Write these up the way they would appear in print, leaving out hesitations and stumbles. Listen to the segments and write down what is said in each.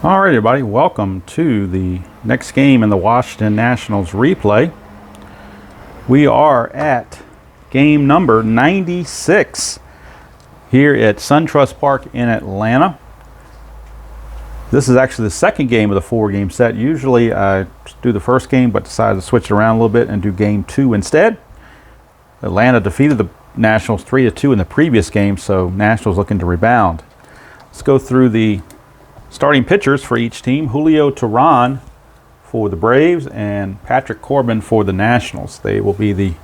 All right, everybody, welcome to the next game in the Washington Nationals replay. We are at game number 96 here at SunTrust Park in Atlanta. This is actually the second game of the four-game set. Usually I do the first game, but decided to switch it around a little bit and do game two instead. Atlanta defeated the Nationals 3-2 in the previous game, so Nationals looking to rebound. Let's go through the starting pitchers for each team. Julio Teheran for the Braves and Patrick Corbin for the Nationals. They will be the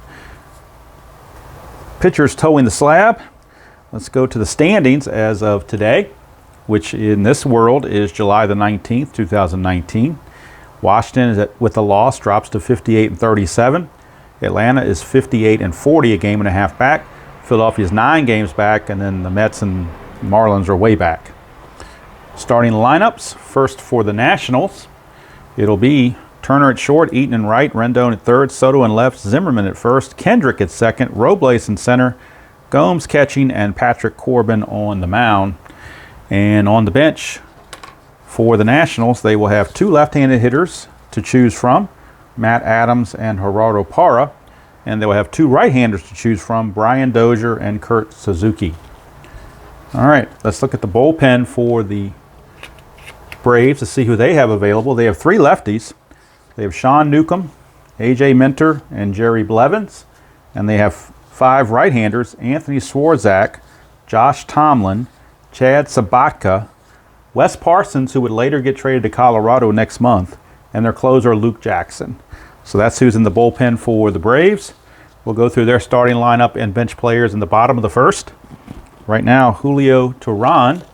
pitchers towing the slab. Let's go to the standings as of today, which in this world is July the 19th, 2019. Washington is with a loss drops to 58-37. Atlanta is 58-40, a game and a half back. Philadelphia is 9 games back, and then the Mets and Marlins are way back. Starting lineups, first for the Nationals, it'll be Turner at short, Eaton in right, Rendon at third, Soto in left, Zimmerman at first, Kendrick at second, Robles in center, Gomes catching, and Patrick Corbin on the mound. And on the bench for the Nationals, they will have 2 left-handed hitters to choose from, Matt Adams and Gerardo Parra, and they will have 2 right-handers to choose from, Brian Dozier and Kurt Suzuki. All right, let's look at the bullpen for the Braves to see who they have available. They have 3 lefties. They have Sean Newcomb, AJ Minter, and Jerry Blevins. And they have 5 right-handers, Anthony Swarzak, Josh Tomlin, Chad Sabatka, Wes Parsons, who would later get traded to Colorado next month, and their closer, Luke Jackson. So that's who's in the bullpen for the Braves. We'll go through their starting lineup and bench players in the bottom of the first. Right now, Julio Teheran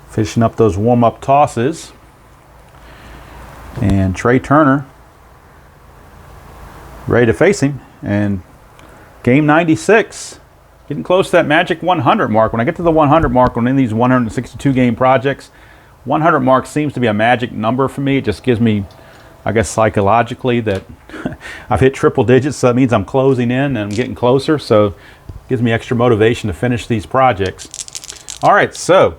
fishing up those warm-up tosses. And Trey Turner ready to face him. And game 96, getting close to that magic 100 mark. When I get to the 100 mark on any of these 162 game projects, 100 mark seems to be a magic number for me. It just gives me, I guess, psychologically that I've hit triple digits, so that means I'm closing in and I'm getting closer. So it gives me extra motivation to finish these projects. All right, so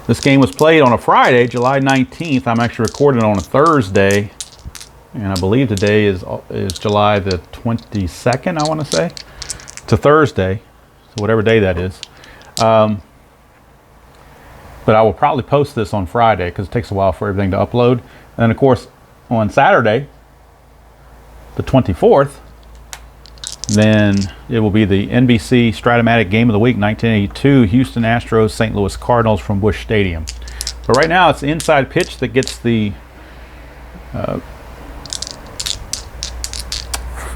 this game was played on a Friday, July 19th. I'm actually recording on a Thursday, and I believe today is July the 22nd, I want to say. It's a Thursday, so whatever day that is. But I will probably post this on Friday because it takes a while for everything to upload. And then, of course, on Saturday, the 24th, then it will be the NBC Stratomatic Game of the Week 1982, Houston Astros, St. Louis Cardinals from Busch Stadium. But right now it's the inside pitch that gets the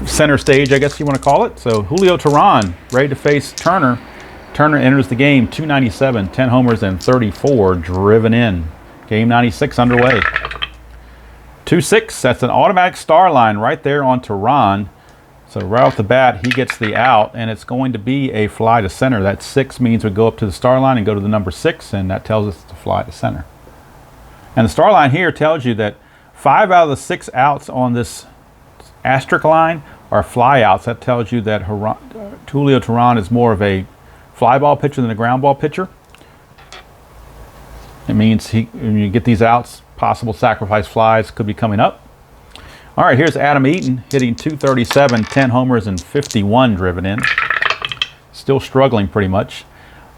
center stage, I guess you want to call it. So Julio Teheran ready to face Turner. Turner enters the game 297, 10 homers and 34 driven in. Game 96 underway. 2-6, that's an automatic star line right there on Teheran. So right off the bat, he gets the out, and it's going to be a fly to center. That 6 means we go up to the star line and go to the number 6, and that tells us to fly to center. And the star line here tells you that 5 out of the 6 outs on this asterisk line are fly outs. That tells you that Julio Teheran is more of a fly ball pitcher than a ground ball pitcher. It means when you get these outs, possible sacrifice flies could be coming up. All right, here's Adam Eaton hitting 237, 10 homers and 51 driven in. Still struggling pretty much.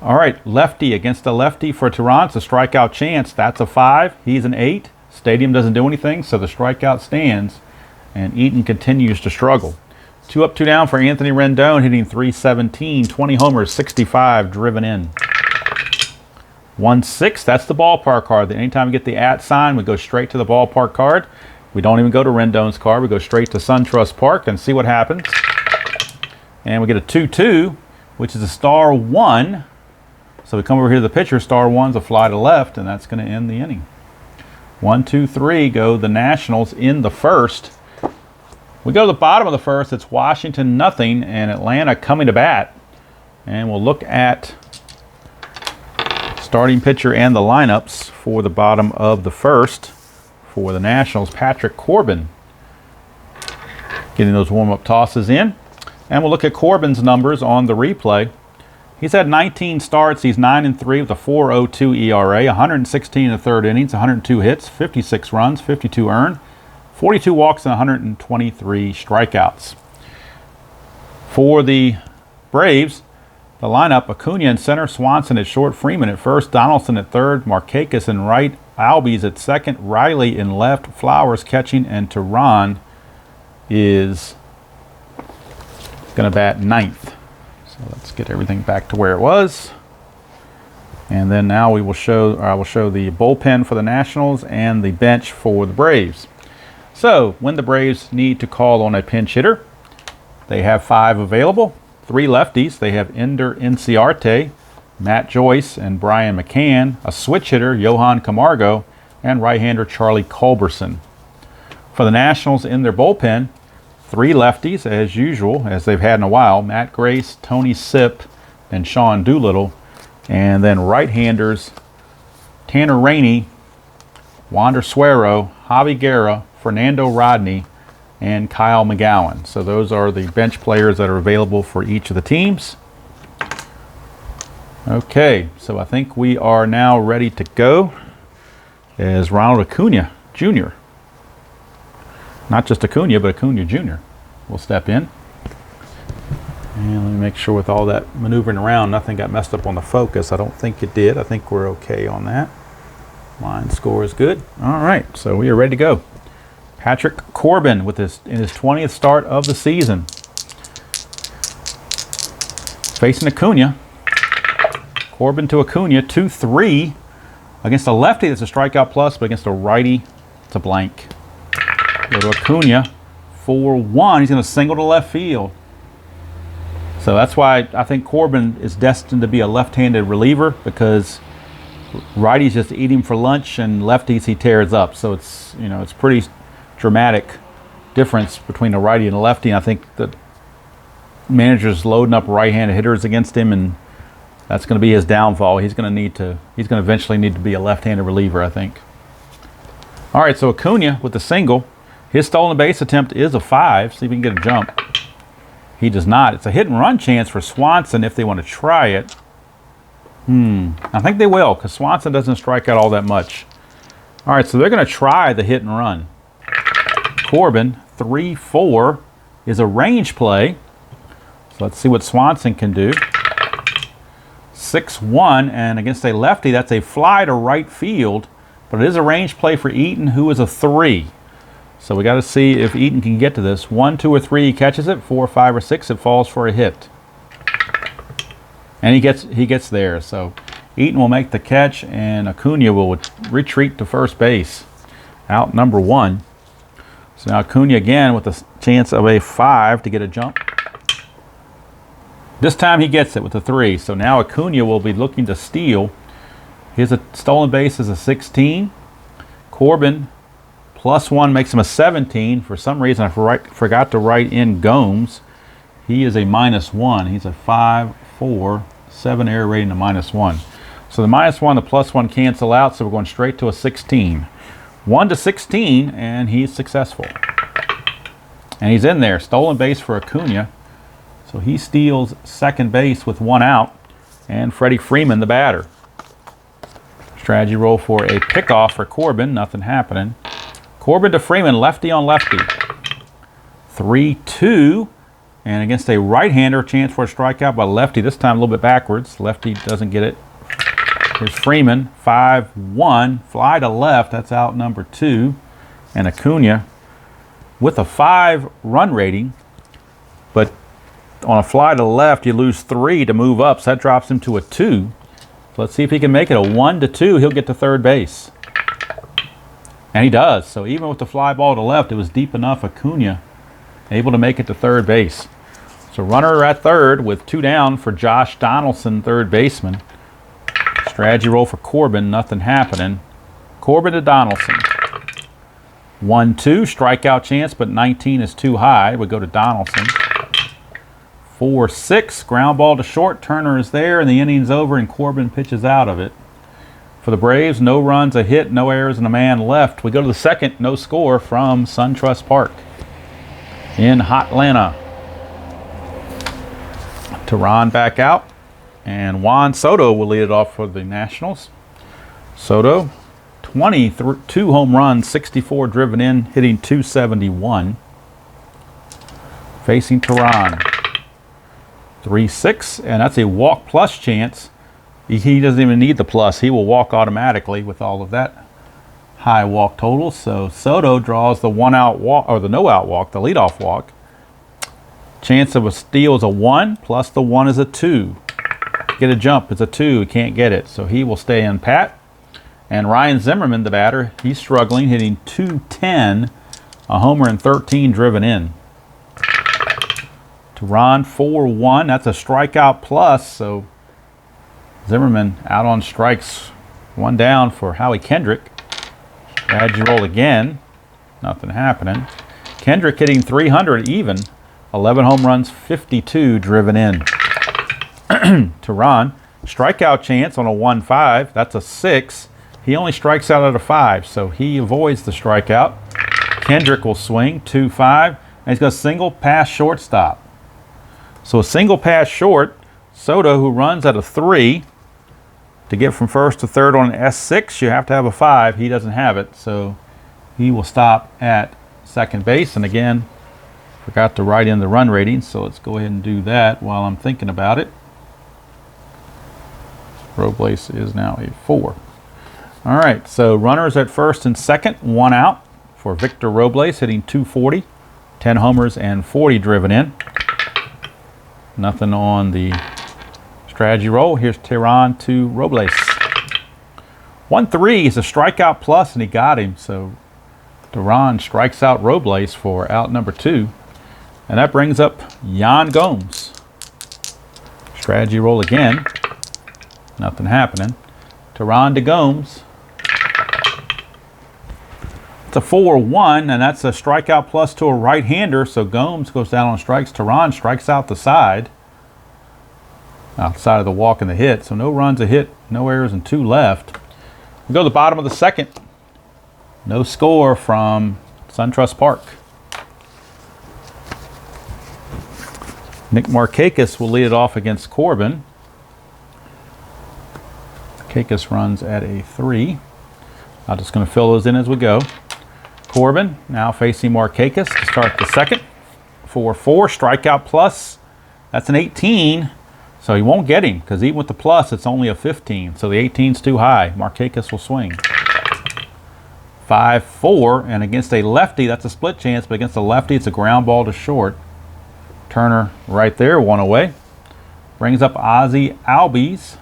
All right, lefty against a lefty for Teheran. It's a strikeout chance. That's a 5. He's an 8. Stadium doesn't do anything, so the strikeout stands. And Eaton continues to struggle. 2 up, 2 down for Anthony Rendon hitting 317, 20 homers, 65 driven in. 1-6, that's the ballpark card. Anytime we get the @ sign, we go straight to the ballpark card. We don't even go to Rendon's card. We go straight to SunTrust Park and see what happens. And we get a 2-2, which is a star 1. So we come over here to the pitcher. Star 1's a fly to left, and that's going to end the inning. 1, 2, 3 go the Nationals in the first. We go to the bottom of the first. It's Washington 0 and Atlanta coming to bat. And we'll look at starting pitcher and the lineups for the bottom of the first. For the Nationals, Patrick Corbin getting those warm-up tosses in. And we'll look at Corbin's numbers on the replay. He's had 19 starts. He's 9-3 with a 4.02 ERA, 116 in the third innings, 102 hits, 56 runs, 52 earned, 42 walks, and 123 strikeouts. For the Braves, the lineup: Acuna in center, Swanson at short, Freeman at first, Donaldson at third, Markakis in right, Albies at second, Riley in left, Flowers catching, and Teheran is going to bat ninth. So let's get everything back to where it was. And then now I will show the bullpen for the Nationals and the bench for the Braves. So when the Braves need to call on a pinch hitter, they have 5 available. 3 lefties. They have Ender Inciarte, Matt Joyce, and Brian McCann. A switch hitter, Johan Camargo, and right-hander Charlie Culberson. For the Nationals in their bullpen, 3 lefties, as usual, as they've had in a while: Matt Grace, Tony Sipp, and Sean Doolittle. And then right-handers, Tanner Rainey, Wander Suero, Javi Guerra, Fernando Rodney, and Kyle McGowan. So those are the bench players that are available for each of the teams. Okay, so I think we are now ready to go as Ronald Acuna Jr., not just Acuna, but Acuna Jr. will step in. And let me make sure with all that maneuvering around, nothing got messed up on the focus. I don't think it did. I think we're okay on that. Line score is good. All right, so we are ready to go. Patrick Corbin in his 20th start of the season, facing Acuna. Corbin to Acuna, 2-3 against a lefty. That's a strikeout plus, but against a righty, it's a blank. Go to Acuna, 4-1. He's going to single to left field. So that's why I think Corbin is destined to be a left-handed reliever, because righties just eat him for lunch and lefties he tears up. So it's, you know, it's pretty dramatic difference between a righty and a lefty. And I think the manager's loading up right-handed hitters against him, and that's going to be his downfall. He's going to eventually need to be a left-handed reliever, I think. All right, so Acuna with the single. His stolen base attempt is a 5. See if he can get a jump. He does not. It's a hit and run chance for Swanson if they want to try it. I think they will, because Swanson doesn't strike out all that much. All right, so they're going to try the hit and run. Corbin, 3-4, is a range play. So let's see what Swanson can do. 6-1, and against a lefty, that's a fly to right field, but it is a range play for Eaton, who is a 3. So we got to see if Eaton can get to this. 1, 2, or 3, he catches it. 4, 5, or 6, it falls for a hit. And he gets there. So Eaton will make the catch, and Acuna will retreat to first base. Out number 1. So now Acuna again with a chance of a 5 to get a jump. This time he gets it with a 3. So now Acuna will be looking to steal. His stolen base is a 16. Corbin +1 makes him a 17. For some reason, I forgot to write in Gomes. He is a -1. He's a 5.4, 7 error rating, a -1. So the -1, the +1 cancel out, so we're going straight to a 16. 1 to 16, and he's successful. And he's in there. Stolen base for Acuna. So he steals second base with 1 out, and Freddie Freeman, the batter. Strategy roll for a pickoff for Corbin. Nothing happening. Corbin to Freeman, lefty on lefty. 3-2, and against a right-hander, chance for a strikeout by lefty. This time a little bit backwards. Lefty doesn't get it. Here's Freeman, 5-1, fly to left. That's out number 2. And Acuna with a 5 run rating, but on a fly to left, you lose 3 to move up, so that drops him to a 2. So let's see if he can make it a 1-2. He'll get to third base. And he does. So even with the fly ball to left, it was deep enough. Acuna able to make it to third base. So runner at third with 2 down for Josh Donaldson, third baseman. Strategy roll for Corbin. Nothing happening. Corbin to Donaldson. 1-2, strikeout chance, but 19 is too high. We go to Donaldson. 4-6, ground ball to short. Turner is there, and the inning's over, and Corbin pitches out of it. For the Braves, no runs, a hit, no errors, and a man left. We go to the second, no score from SunTrust Park in Hotlanta. Teheran back out. And Juan Soto will lead it off for the Nationals. Soto, 22 home runs, 64 driven in, hitting .271. Facing Teheran. 3-6, and that's a walk plus chance. He doesn't even need the plus. He will walk automatically with all of that high walk total. So Soto draws the one out walk, or the no out walk, the leadoff walk. Chance of a steal is a 1, plus the 1 is a 2. Get a jump, it's a 2, he can't get it. So he will stay in pat. And Ryan Zimmerman, the batter, he's struggling, hitting .210, a homer and 13 driven in. Teheran 4-1, that's a strikeout plus, so Zimmerman out on strikes, 1 down for Howie Kendrick. Strategy roll again, nothing happening. Kendrick hitting .300 even, 11 home runs, 52 driven in. Teheran, strikeout chance on a 1-5, that's a 6. He only strikes out at a 5, so he avoids the strikeout. Kendrick will swing, 2-5, and he's got a single pass shortstop. So a single pass short, Soto, who runs at a 3, to get from first to third on an S6, you have to have a 5. He doesn't have it, so he will stop at second base. And again, forgot to write in the run rating, so let's go ahead and do that while I'm thinking about it. Robles is now a 4. All right, so runners at first and second, 1 out for Victor Robles, hitting .240, 10 homers and 40 driven in. Nothing on the strategy roll. Here's Teheran to Robles. 1-3 is a strikeout plus, and he got him. So Teheran strikes out Robles for out number 2. And that brings up Yan Gomes. Strategy roll again. Nothing happening. Teheran to Gomes. It's a 4-1, and that's a strikeout plus to a right-hander, so Gomes goes down on strikes. Teheran strikes out the side, outside of the walk and the hit, so no runs, a hit, no errors, and 2 left. We go to the bottom of the second. No score from SunTrust Park. Nick Markakis will lead it off against Corbin. Markakis runs at a 3. I'm just going to fill those in as we go. Corbin now facing Markakis to start the second. 4-4, strikeout plus. That's an 18, so he won't get him because even with the plus, it's only a 15. So the 18's too high. Markakis will swing. 5-4, and against a lefty, that's a split chance, but against a lefty, it's a ground ball to short. Turner right there, 1 away. Brings up Ozzie Albies.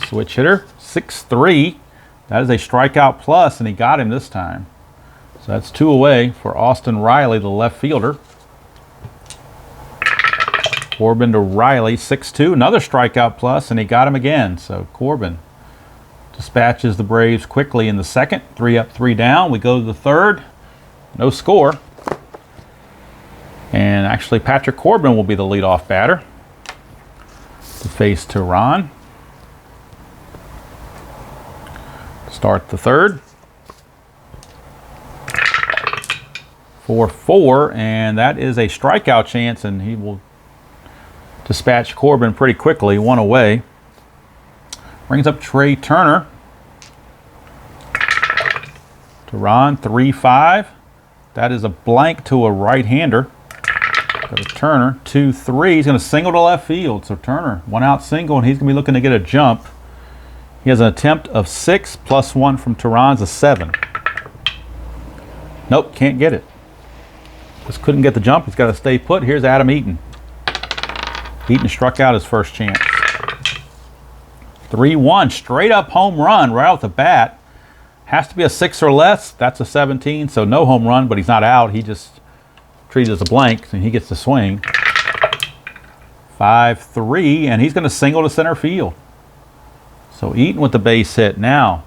Switch hitter, 6-3. That is a strikeout plus, and he got him this time. So that's 2 away for Austin Riley, the left fielder. Corbin to Riley, 6-2. Another strikeout plus, and he got him again. So Corbin dispatches the Braves quickly in the second. 3 up, 3 down. We go to the third. No score. And actually, Patrick Corbin will be the leadoff batter to face Teheran. Start the third. 4-4, and that is a strikeout chance, and he will dispatch Corbin pretty quickly, 1 away. Brings up Trey Turner. Teheran, 3-5. That is a blank to a right-hander. Go to Turner, 2-3. He's going to single to left field. So Turner, 1 out single, and he's going to be looking to get a jump. He has an attempt of 6 plus 1 from Teheran's a 7. Nope, can't get it. Just couldn't get the jump. He's got to stay put. Here's Adam Eaton. Eaton struck out his first chance. 3-1, straight up home run right off the bat. Has to be a 6 or less. That's a 17, so no home run, but he's not out. He just treated as a blank, and he gets the swing. 5-3, and he's going to single to center field. So Eaton with the base hit. Now,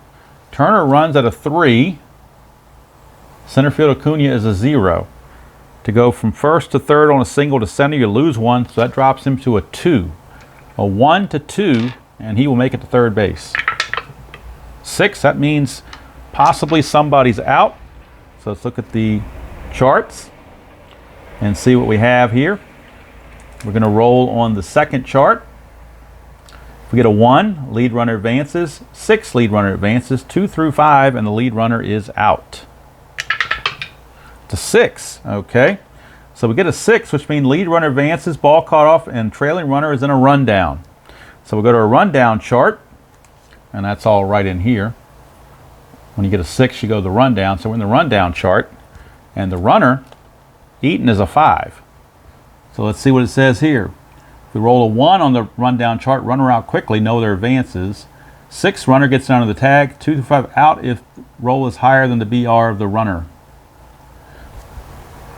Turner runs at a 3. Center field Acuna is a 0. To go from first to third on a single to center, you lose 1, so that drops him to a 2. A 1 to 2, and he will make it to third base. 6, that means possibly somebody's out. So let's look at the charts and see what we have here. We're going to roll on the second chart. If we get a 1, lead runner advances. 6, lead runner advances. 2 through 5, and the lead runner is out. It's a 6. Okay. So we get a 6, which means lead runner advances, ball caught off, and trailing runner is in a rundown. So we'll go to a rundown chart, and that's all right in here. When you get a 6, you go to the rundown. So we're in the rundown chart, and the runner, Eaton, is a 5. So let's see what it says here. If we roll a 1 on the rundown chart, runner out quickly, no other advances. 6, runner gets down to the tag. 2 through 5 out if roll is higher than the BR of the runner.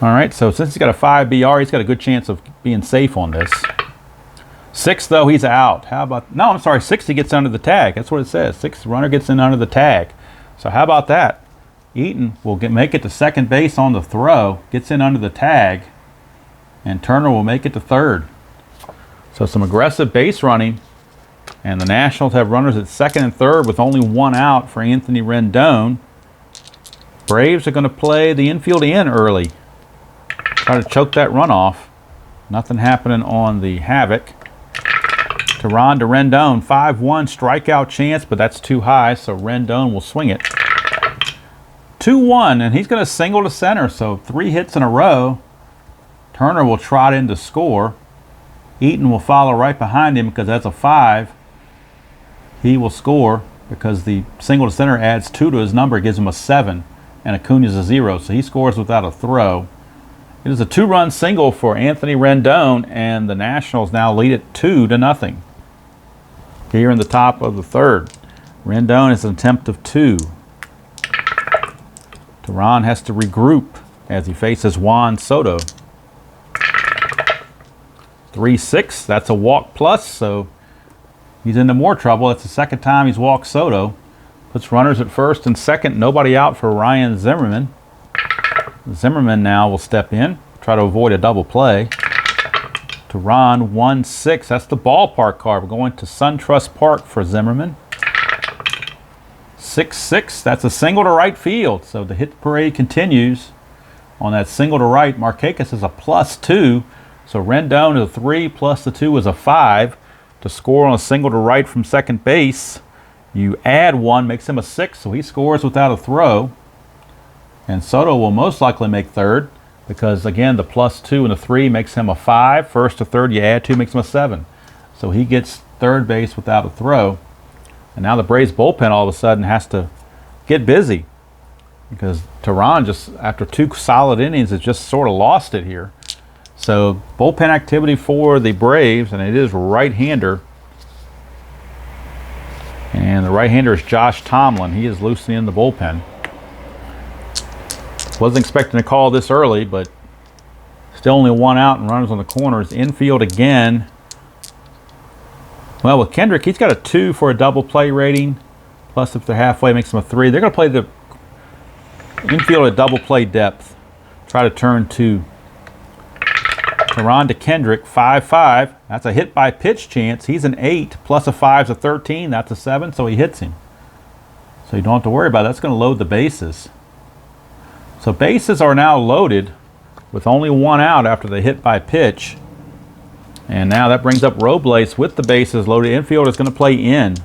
All right, so since he's got a 5 BR, he's got a good chance of being safe on this. 6, though, he's out. How about, no, I'm sorry, 6, he gets under the tag. That's what it says. 6, runner gets in under the tag. So how about that? Eaton will make it to second base on the throw, gets in under the tag, and Turner will make it to third. So some aggressive base running, and the Nationals have runners at second and third with only 1 out for Anthony Rendon. Braves are going to play the infield in early. Try to choke that run off. Nothing happening on the Havoc. Teheran to Rendon, 5-1 strikeout chance, but that's too high, so Rendon will swing it. 2-1, and he's going to single to center, so 3 hits in a row. Turner will trot in to score. Eaton will follow right behind him because that's a 5. He will score because the single to center adds 2 to his number, gives him a 7, and Acuna's a 0, so he scores without a throw. It is a 2-run single for Anthony Rendon, and the Nationals now lead it 2-0. Here in the top of the third, Rendon is an attempt of 2. Teheran has to regroup as he faces Juan Soto. 3-6, that's a walk plus, so he's into more trouble. That's the second time he's walked Soto. Puts runners at first and second, nobody out for Ryan Zimmerman. Zimmerman now will step in, try to avoid a double play. Teheran 1-6, that's the ballpark card. We're going to SunTrust Park for Zimmerman. 6-6, that's a single to right field. So the hit parade continues on that single to right. Markakis is a +2, so Rendon is a 3 plus the 2 is a 5. To score on a single to right from second base, you add 1, makes him a 6, so he scores without a throw. And Soto will most likely make third because, again, the +2 and the 3 makes him a 5. First to third, you add 2, makes him a 7. So he gets third base without a throw. And now the Braves bullpen all of a sudden has to get busy because Teheran just, after 2 solid innings, has just sort of lost it here. So bullpen activity for the Braves, and it is right-hander. And the right-hander is Josh Tomlin. He is loosening the bullpen. Wasn't expecting to call this early, but still only 1 out and runners on the corners. Infield again. Well, with Kendrick, he's got a 2 for a double play rating. Plus, if they're halfway, makes him a 3. They're going to play the infield at double play depth. Try to turn to Teheran to Kendrick, 5-5. That's a hit by pitch chance. He's an 8, plus a 5 is a 13. That's a 7, so he hits him. So you don't have to worry about it. That's going to load the bases. So bases are now loaded with only 1 out after the hit by pitch. And now that brings up Robles with the bases loaded. Infield is going to play in.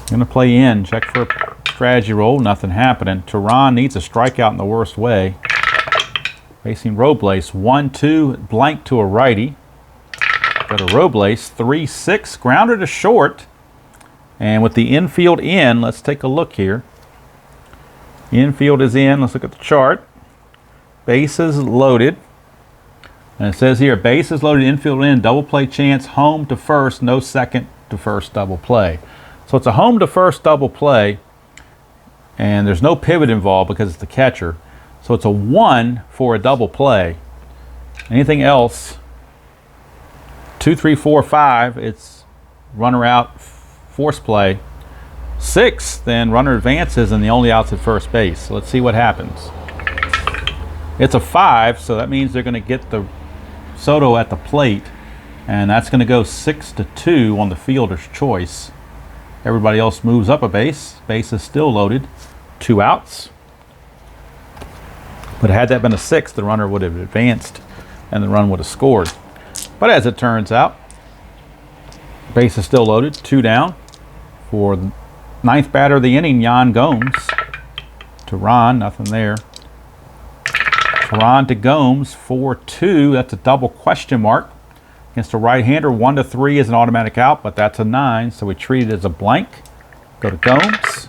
Going to play in. Check for a strategy roll. Nothing happening. Teheran needs a strikeout in the worst way. Facing Robles. 1-2 blank to a righty. Go to Robles. 3-6. Grounded to short. And with the infield in, let's take a look here. Infield is in. Let's look at the chart. Bases loaded. And it says here, bases loaded, infield in, double play chance, home to first, no second to first double play. So it's a home to first double play, and there's no pivot involved because it's the catcher. So it's a 1 for a double play. Anything else, 2, 3, 4, 5, it's runner out, force play. 6, then runner advances, and the only out's at first base. So let's see what happens. It's a 5, so that means they're going to get the Soto at the plate, and that's going to go 6-2 on the fielder's choice. Everybody else moves up a base. Base is still loaded. 2 outs. But had that been a 6, the runner would have advanced and the run would have scored. But as it turns out, base is still loaded, 2 down for the 9th batter of the inning, Yan Gomes. To Ron, nothing there. Ron to Gomes, 4-2. That's a double question mark. Against a right-hander, 1-3 is an automatic out, but that's a 9, so we treat it as a blank. Go to Gomes.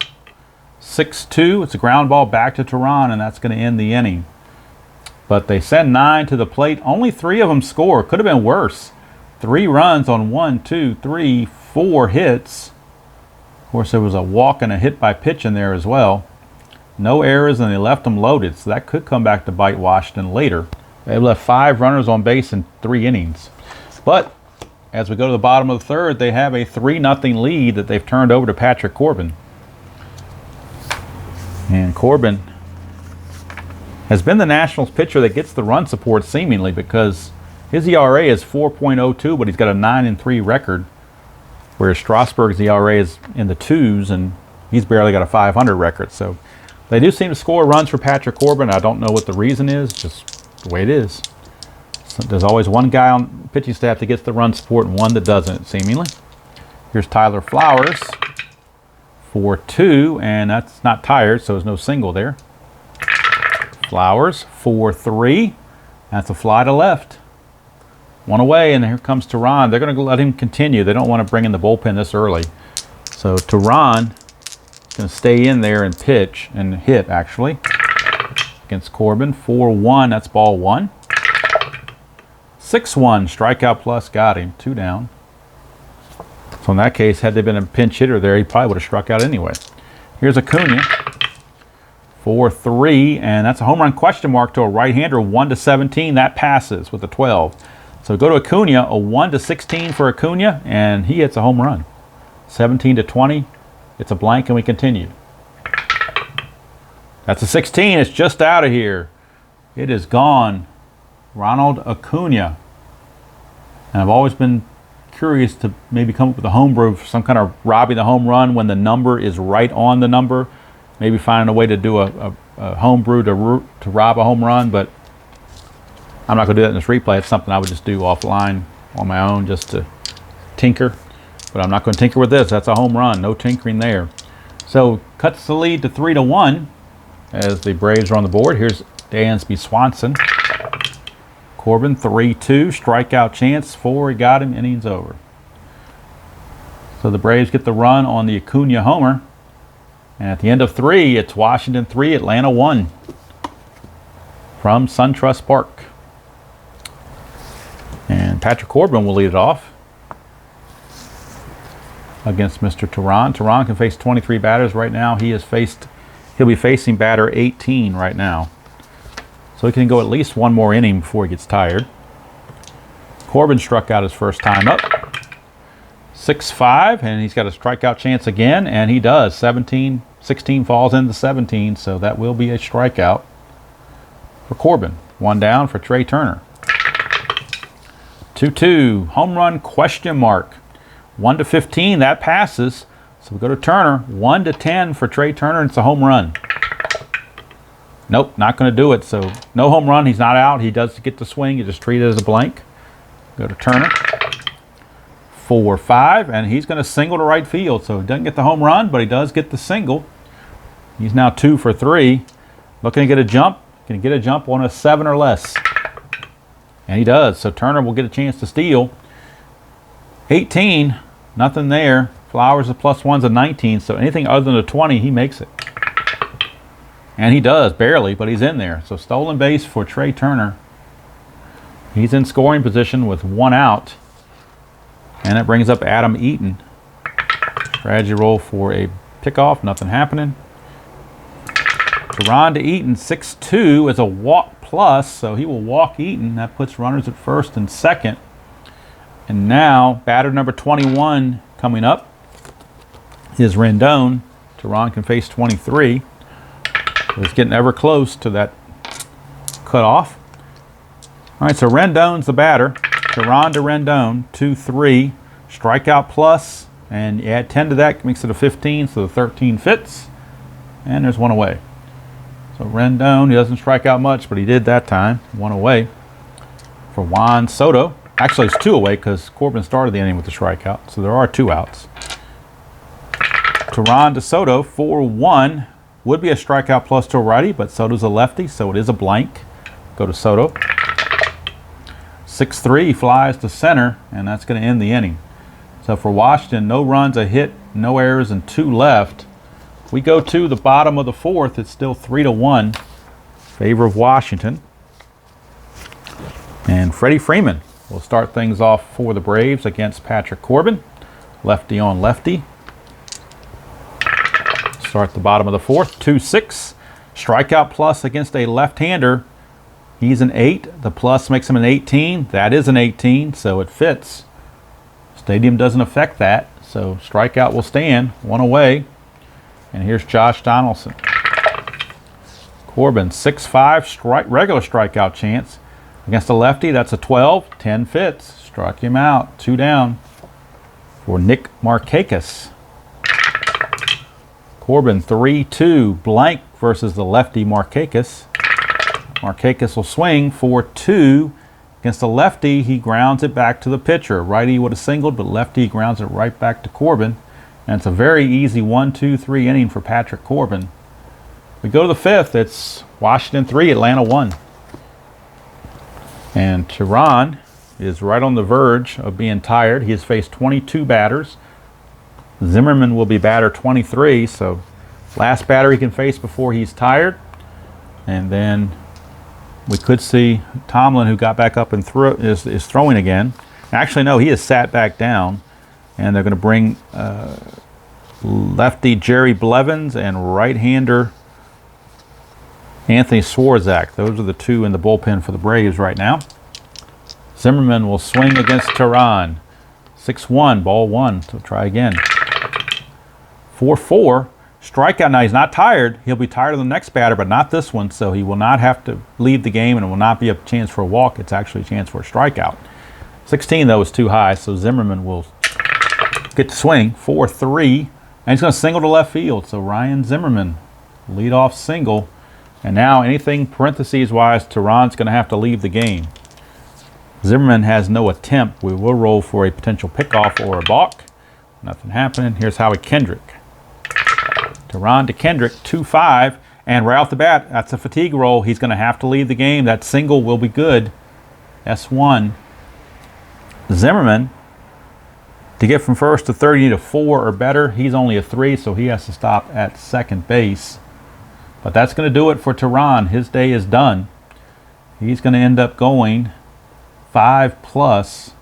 6-2. It's a ground ball back to Teheran, and that's going to end the inning. But they send 9 to the plate. Only 3 of them score. Could have been worse. 3 runs on 1, 2, 3, 4 hits. Of course, there was a walk and a hit by pitch in there as well. No errors, and they left them loaded, so that could come back to bite Washington later. They left 5 runners on base in 3 innings. But as we go to the bottom of the 3rd, they have a 3-0 lead that they've turned over to Patrick Corbin. And Corbin has been the Nationals pitcher that gets the run support seemingly, because his ERA is 4.02, but he's got a 9-3 record, whereas Strasburg's ERA is in the 2s, and he's barely got a 500 record. So they do seem to score runs for Patrick Corbin. I don't know what the reason is, just the way it is. So there's always one guy on pitching staff that gets the run support and one that doesn't, seemingly. Here's Tyler Flowers, 4-2, and that's not tired, so there's no single there. Flowers, 4-3. That's a fly to left. 1 away, and here comes Teheran. They're going to let him continue. They don't want to bring in the bullpen this early. So Teheran going to stay in there and pitch and hit, actually, against Corbin. 4-1, that's ball 1. 6-1, strikeout plus, got him, 2 down. So in that case, had they been a pinch hitter there, he probably would have struck out anyway. Here's Acuna, 4-3, and that's a home run question mark to a right-hander, 1-17. That passes with a 12. So go to Acuna, a 1-16 for Acuna, and he hits a home run. 17-20. It's a blank, and we continue. That's a 16. It's just out of here. It is gone. Ronald Acuna. And I've always been curious to maybe come up with a homebrew for some kind of robbing the home run when the number is right on the number. Maybe finding a way to do a homebrew to rob a home run, but I'm not going to do that in this replay. It's something I would just do offline on my own just to tinker. But I'm not going to tinker with this. That's a home run. No tinkering there. So cuts the lead to 3-1 as the Braves are on the board. Here's Dansby Swanson. Corbin, 3-2. Strikeout chance. 4. He got him. Innings over. So the Braves get the run on the Acuna homer. And at the end of 3, it's Washington 3, Atlanta 1 from SunTrust Park. And Patrick Corbin will lead it off against Mr. Teheran. Teheran can face 23 batters right now. He'll be facing batter 18 right now. So he can go at least one more inning before he gets tired. Corbin struck out his first time up. 6-5, and he's got a strikeout chance again, and he does. 16 falls into 17, so that will be a strikeout for Corbin. 1 down for Trey Turner. 2-2, home run question mark. 1-15, that passes. So we go to Turner. 1-10 for Trey Turner, and it's a home run. Nope, not going to do it. So no home run. He's not out. He does get the swing. You just treat it as a blank. Go to Turner. 4-5, and he's going to single to right field. So he doesn't get the home run, but he does get the single. He's now 2 for 3. Looking to get a jump. Can he get a jump on a 7 or less? And he does. So Turner will get a chance to steal. 18, nothing there. Flowers, the +1's a 19, so anything other than a 20, he makes it. And he does, barely, but he's in there. So stolen base for Trey Turner. He's in scoring position with 1 out. And that brings up Adam Eaton. Strategy roll for a pickoff, nothing happening. Teheran to Eaton, 6-2 is a walk plus, so he will walk Eaton. That puts runners at first and second. And now, batter number 21 coming up is Rendon. Teheran can face 23. So he's getting ever close to that cutoff. All right, so Rendon's the batter. Teheran to Rendon, 2-3. Strikeout plus, and you add 10 to that, makes it a 15, so the 13 fits. And there's 1 away. So Rendon, he doesn't strike out much, but he did that time. 1 away for Juan Soto. Actually, it's 2 away because Corbin started the inning with the strikeout, so there are 2 outs. Teheran to Soto, 4-1. Would be a strikeout plus to a righty, but Soto's a lefty, so it is a blank. Go to Soto. 6-3, flies to center, and that's going to end the inning. So for Washington, no runs, a hit, no errors, and 2 left. We go to the bottom of the 4th. It's still 3-1 favor of Washington. And Freddie Freeman will start things off for the Braves against Patrick Corbin. Lefty on lefty. Start the bottom of the 4th, 2-6. Strikeout plus against a left-hander. He's an 8. The plus makes him an 18. That is an 18, so it fits. Stadium doesn't affect that, so strikeout will stand. 1 away. And here's Josh Donaldson. Corbin, 6-5, regular strikeout chance. Against a lefty, that's a 12. 10 fits. Struck him out. 2 down for Nick Markakis. Corbin, 3-2, blank versus the lefty Markakis. Markakis will swing 4-2. Against the lefty, he grounds it back to the pitcher. Righty would have singled, but lefty grounds it right back to Corbin. And it's a very easy 1-2-3 inning for Patrick Corbin. We go to the 5th. It's Washington 3, Atlanta 1. And Teheran is right on the verge of being tired. He has faced 22 batters. Zimmerman will be batter 23, so last batter he can face before he's tired. And then we could see Tomlin, who got back up and is throwing again. Actually, no, he has sat back down. And they're going to bring lefty Jerry Blevins and right-hander Anthony Swarzak. Those are the 2 in the bullpen for the Braves right now. Zimmerman will swing against Teheran. 6-1, ball 1. So try again. 4-4. Strikeout. Now he's not tired. He'll be tired of the next batter, but not this one. So he will not have to leave the game, and it will not be a chance for a walk. It's actually a chance for a strikeout. 16, though, is too high, so Zimmerman will get to swing. 4-3. And he's going to single to left field. So Ryan Zimmerman, leadoff single. And now anything parentheses-wise, Teheran's going to have to leave the game. Zimmerman has no attempt. We will roll for a potential pickoff or a balk. Nothing happening. Here's Howie Kendrick. Teheran to Kendrick, 2-5. And right off the bat, that's a fatigue roll. He's going to have to leave the game. That single will be good. S1. Zimmerman, to get from first to third, you need a 4 or better. He's only a 3, so he has to stop at second base. But that's going to do it for Teheran. His day is done. He's going to end up going 5+.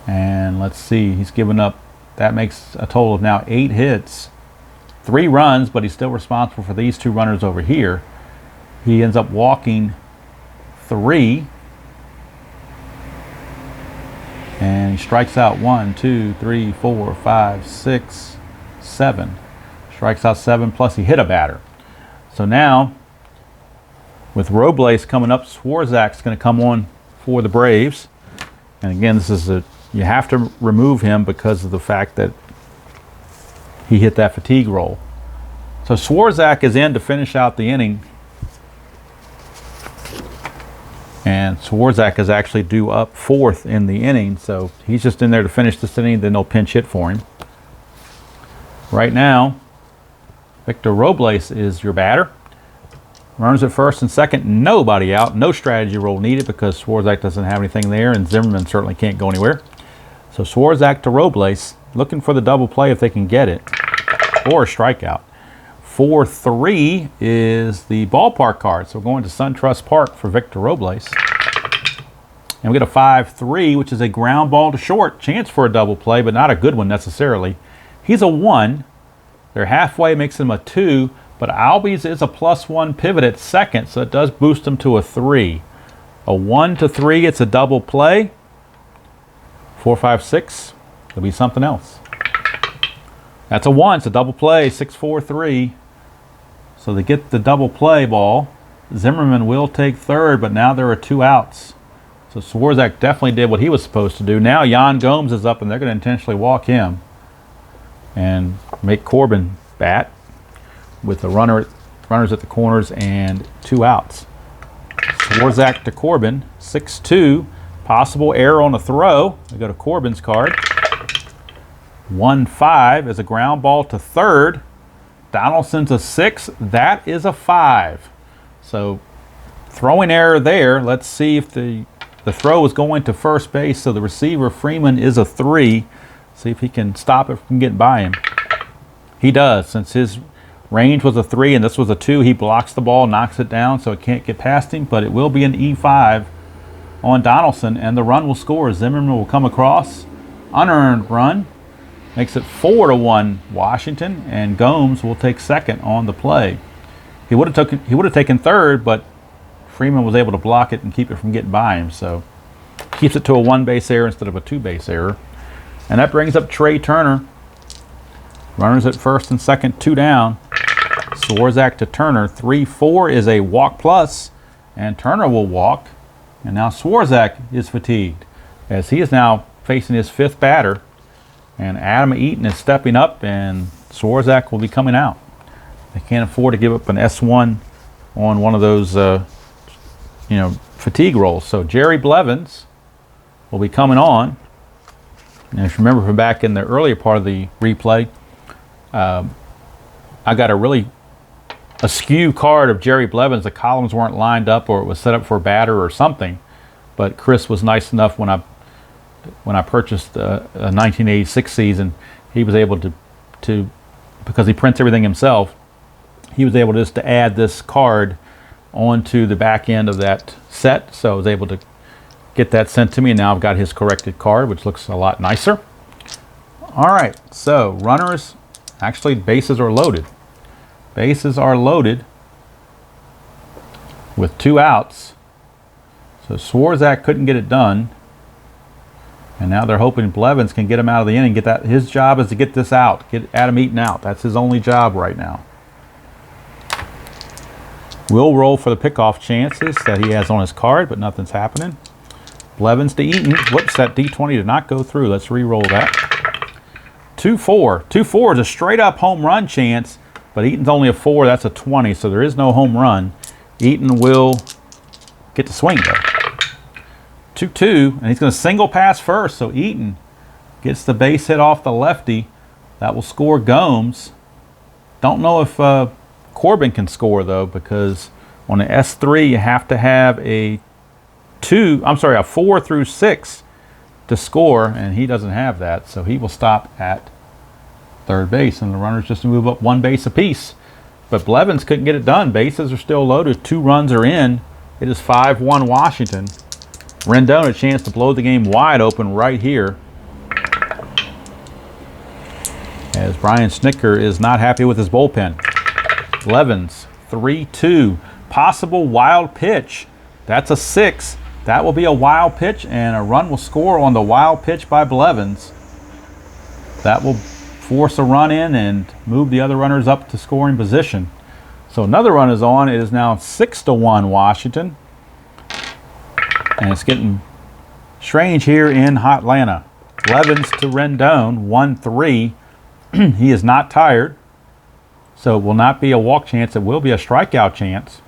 And let's see, he's given up, that makes a total of now 8 hits. 3 runs, but he's still responsible for these 2 runners over here. He ends up walking 3. And he strikes out 1, 2, 3, 4, 5, 6, 7. Strikes out 7, plus he hit a batter. So now, with Robles coming up, Swarzak's going to come on for the Braves. And again, this is you have to remove him because of the fact that he hit that fatigue roll. So Swarzak is in to finish out the inning. And Swarzak is actually due up 4th in the inning, so he's just in there to finish this inning, then they'll pinch hit for him. Right now, Victor Robles is your batter. Runners at first and second, nobody out. No strategy roll needed because Swarzak doesn't have anything there, and Zimmerman certainly can't go anywhere. So Swarzak to Robles, looking for the double play if they can get it, or a strikeout. 4-3 is the ballpark card. So we're going to SunTrust Park for Victor Robles. And we get a 5-3, which is a ground ball to short. Chance for a double play, but not a good one necessarily. He's a 1. They're halfway, makes him a 2. But Albies is a +1 pivot at second, so it does boost him to a 3. A 1-3, it's a double play. 4, 5, 6, it'll be something else. That's a 1, it's a double play, 6, 4, 3. So they get the double play ball. Zimmerman will take third, but now there are 2 outs. So Swarzak definitely did what he was supposed to do. Now Yan Gomes is up, and they're going to intentionally walk him and make Corbin bat with the runners at the corners and 2 outs. Swarzak to Corbin. 6-2. Possible error on a throw. We go to Corbin's card. 1-5 is a ground ball to third. Donaldson's a 6. That is a 5. So throwing error there. Let's see if the throw is going to first base. So the receiver, Freeman, is a 3. See if he can stop it from getting by him. He does. Since his range was a 3 and this was a 2, he blocks the ball, knocks it down so it can't get past him. But it will be an E5 on Donaldson, and the run will score. Zimmerman will come across. Unearned run. Makes it 4-1 Washington, and Gomes will take second on the play. He would have taken third, but Freeman was able to block it and keep it from getting by him. So keeps it to a 1-base error instead of a 2-base error. And that brings up Trey Turner. Runners at first and second, 2 down. Swarzak to Turner. 3-4 is a walk plus, and Turner will walk. And now Swarzak is fatigued as he is now facing his 5th batter. And Adam Eaton is stepping up, and Swarzak will be coming out. They can't afford to give up an S1 on one of those, fatigue rolls. So Jerry Blevins will be coming on. And if you remember from back in the earlier part of the replay, I got a really askew card of Jerry Blevins. The columns weren't lined up, or it was set up for a batter or something. But Chris was nice enough when I purchased a 1986 season, he was able to because he prints everything himself, he was able just to add this card onto the back end of that set. So I was able to get that sent to me, and now I've got his corrected card, which looks a lot nicer. All right, so runners, actually bases are loaded. Bases are loaded with 2 outs. So Swarzak couldn't get it done. And now they're hoping Blevins can get him out of the inning. Get that. His job is to get this out. Get Adam Eaton out. That's his only job right now. Will roll for the pickoff chances that he has on his card, but nothing's happening. Blevins to Eaton. Whoops, that D20 did not go through. Let's re-roll that. 2-4. 2-4 is a straight-up home run chance, but Eaton's only a 4. That's a 20, so there is no home run. Eaton will get the swing, though. 2-2, and he's going to single pass first, so Eaton gets the base hit off the lefty. That will score Gomes. Don't know if Corbin can score, though, because on the S3 you have to have a 4 through 6 to score, and he doesn't have that, so he will stop at third base, and the runners just move up 1 base apiece. But Blevins couldn't get it done. Bases are still loaded. 2 runs are in. It is 5-1 Washington. Rendon a chance to blow the game wide open right here, as Brian Snitker is not happy with his bullpen. Blevins, 3-2. Possible wild pitch. That's a 6. That will be a wild pitch, and a run will score on the wild pitch by Blevins. That will force a run in and move the other runners up to scoring position. So another run is on. It is now 6-1 Washington. And it's getting strange here in Hotlanta. Blevins to Rendon, 1-3. He is not tired, so it will not be a walk chance. It will be a strikeout chance.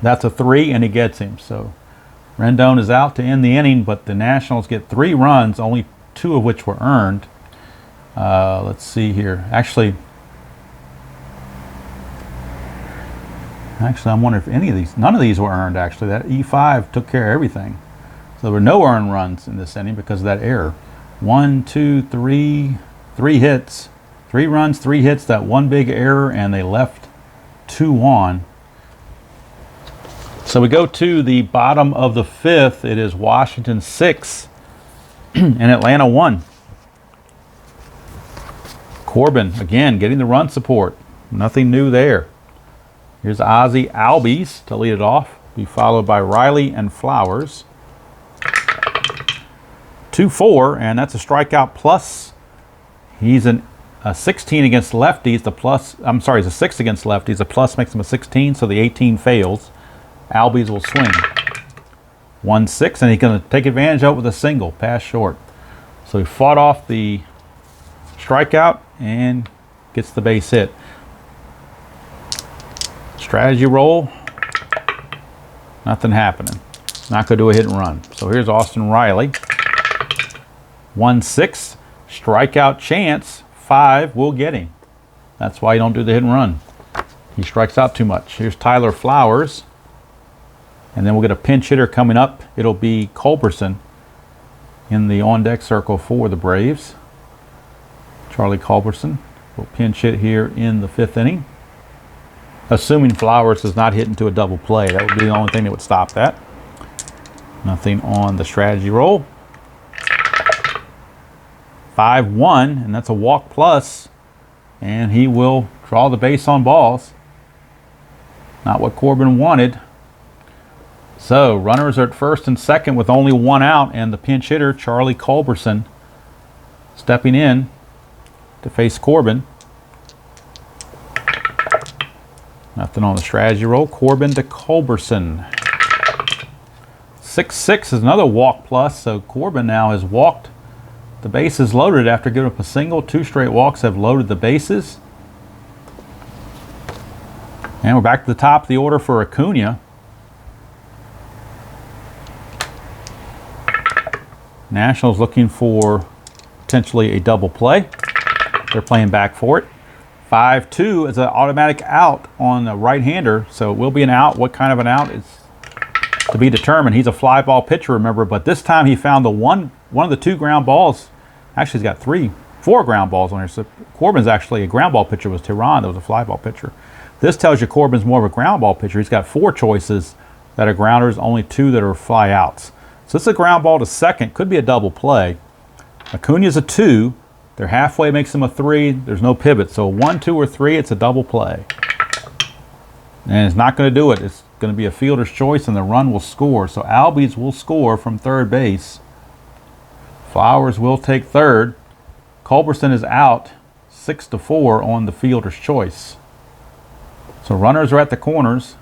That's a 3, and he gets him. So Rendon is out to end the inning, but the Nationals get 3 runs, only 2 of which were earned. Let's see here. Actually, I'm wondering if none of these were earned, actually. That E5 took care of everything. So there were no earned runs in this inning because of that error. 1, 2, 3 hits. 3 runs, 3 hits, that 1 big error, and they left 2 on. So we go to the bottom of the 5th. It is Washington 6 and Atlanta 1. Corbin, again, getting the run support. Nothing new there. Here's Ozzie Albies to lead it off. Be followed by Riley and Flowers. 2-4, and that's a strikeout plus. He's a 16 against lefties. He's a 6 against lefties. The plus makes him a 16, so the 18 fails. Albies will swing. 1-6, and he's going to take advantage of it with a single, pass short. So he fought off the strikeout and gets the base hit. Strategy roll. Nothing happening. Not going to do a hit and run. So here's Austin Riley. 1-6. Strikeout chance. 5 will get him. That's why you don't do the hit and run. He strikes out too much. Here's Tyler Flowers. And then we'll get a pinch hitter coming up. It'll be Culberson in the on-deck circle for the Braves. Charlie Culberson will pinch hit here in the 5th inning. Assuming Flowers does not hit into a double play. That would be the only thing that would stop that. Nothing on the strategy roll. 5-1, and that's a walk plus. And he will draw the base on balls. Not what Corbin wanted. So runners are at first and second with only 1 out, and the pinch hitter, Charlie Culberson, stepping in to face Corbin. Nothing on the strategy roll. Corbin to Culberson. 6-6 is another walk plus, so Corbin now has walked. The bases loaded after giving up a single. 2 straight walks have loaded the bases. And we're back to the top of the order for Acuna. Nationals looking for potentially a double play. They're playing back for it. 5-2 is an automatic out on the right-hander, so it will be an out. What kind of an out is to be determined. He's a fly ball pitcher, remember, but this time he found the one of the 2 ground balls. Actually, he's got 4 ground balls on here. So Corbin's actually a ground ball pitcher. Was Tehran that was a fly ball pitcher. This tells you Corbin's more of a ground ball pitcher. He's got 4 choices that are grounders, only 2 that are fly outs. So this is a ground ball to second. Could be a double play. Acuna's a 2. They're halfway, makes him a 3. There's no pivot. So 1, 2, or 3, it's a double play. And it's not going to do it. It's going to be a fielder's choice, and the run will score. So Albies will score from third base. Flowers will take third. Culberson is out 6-4 on the fielder's choice. So runners are at the corners.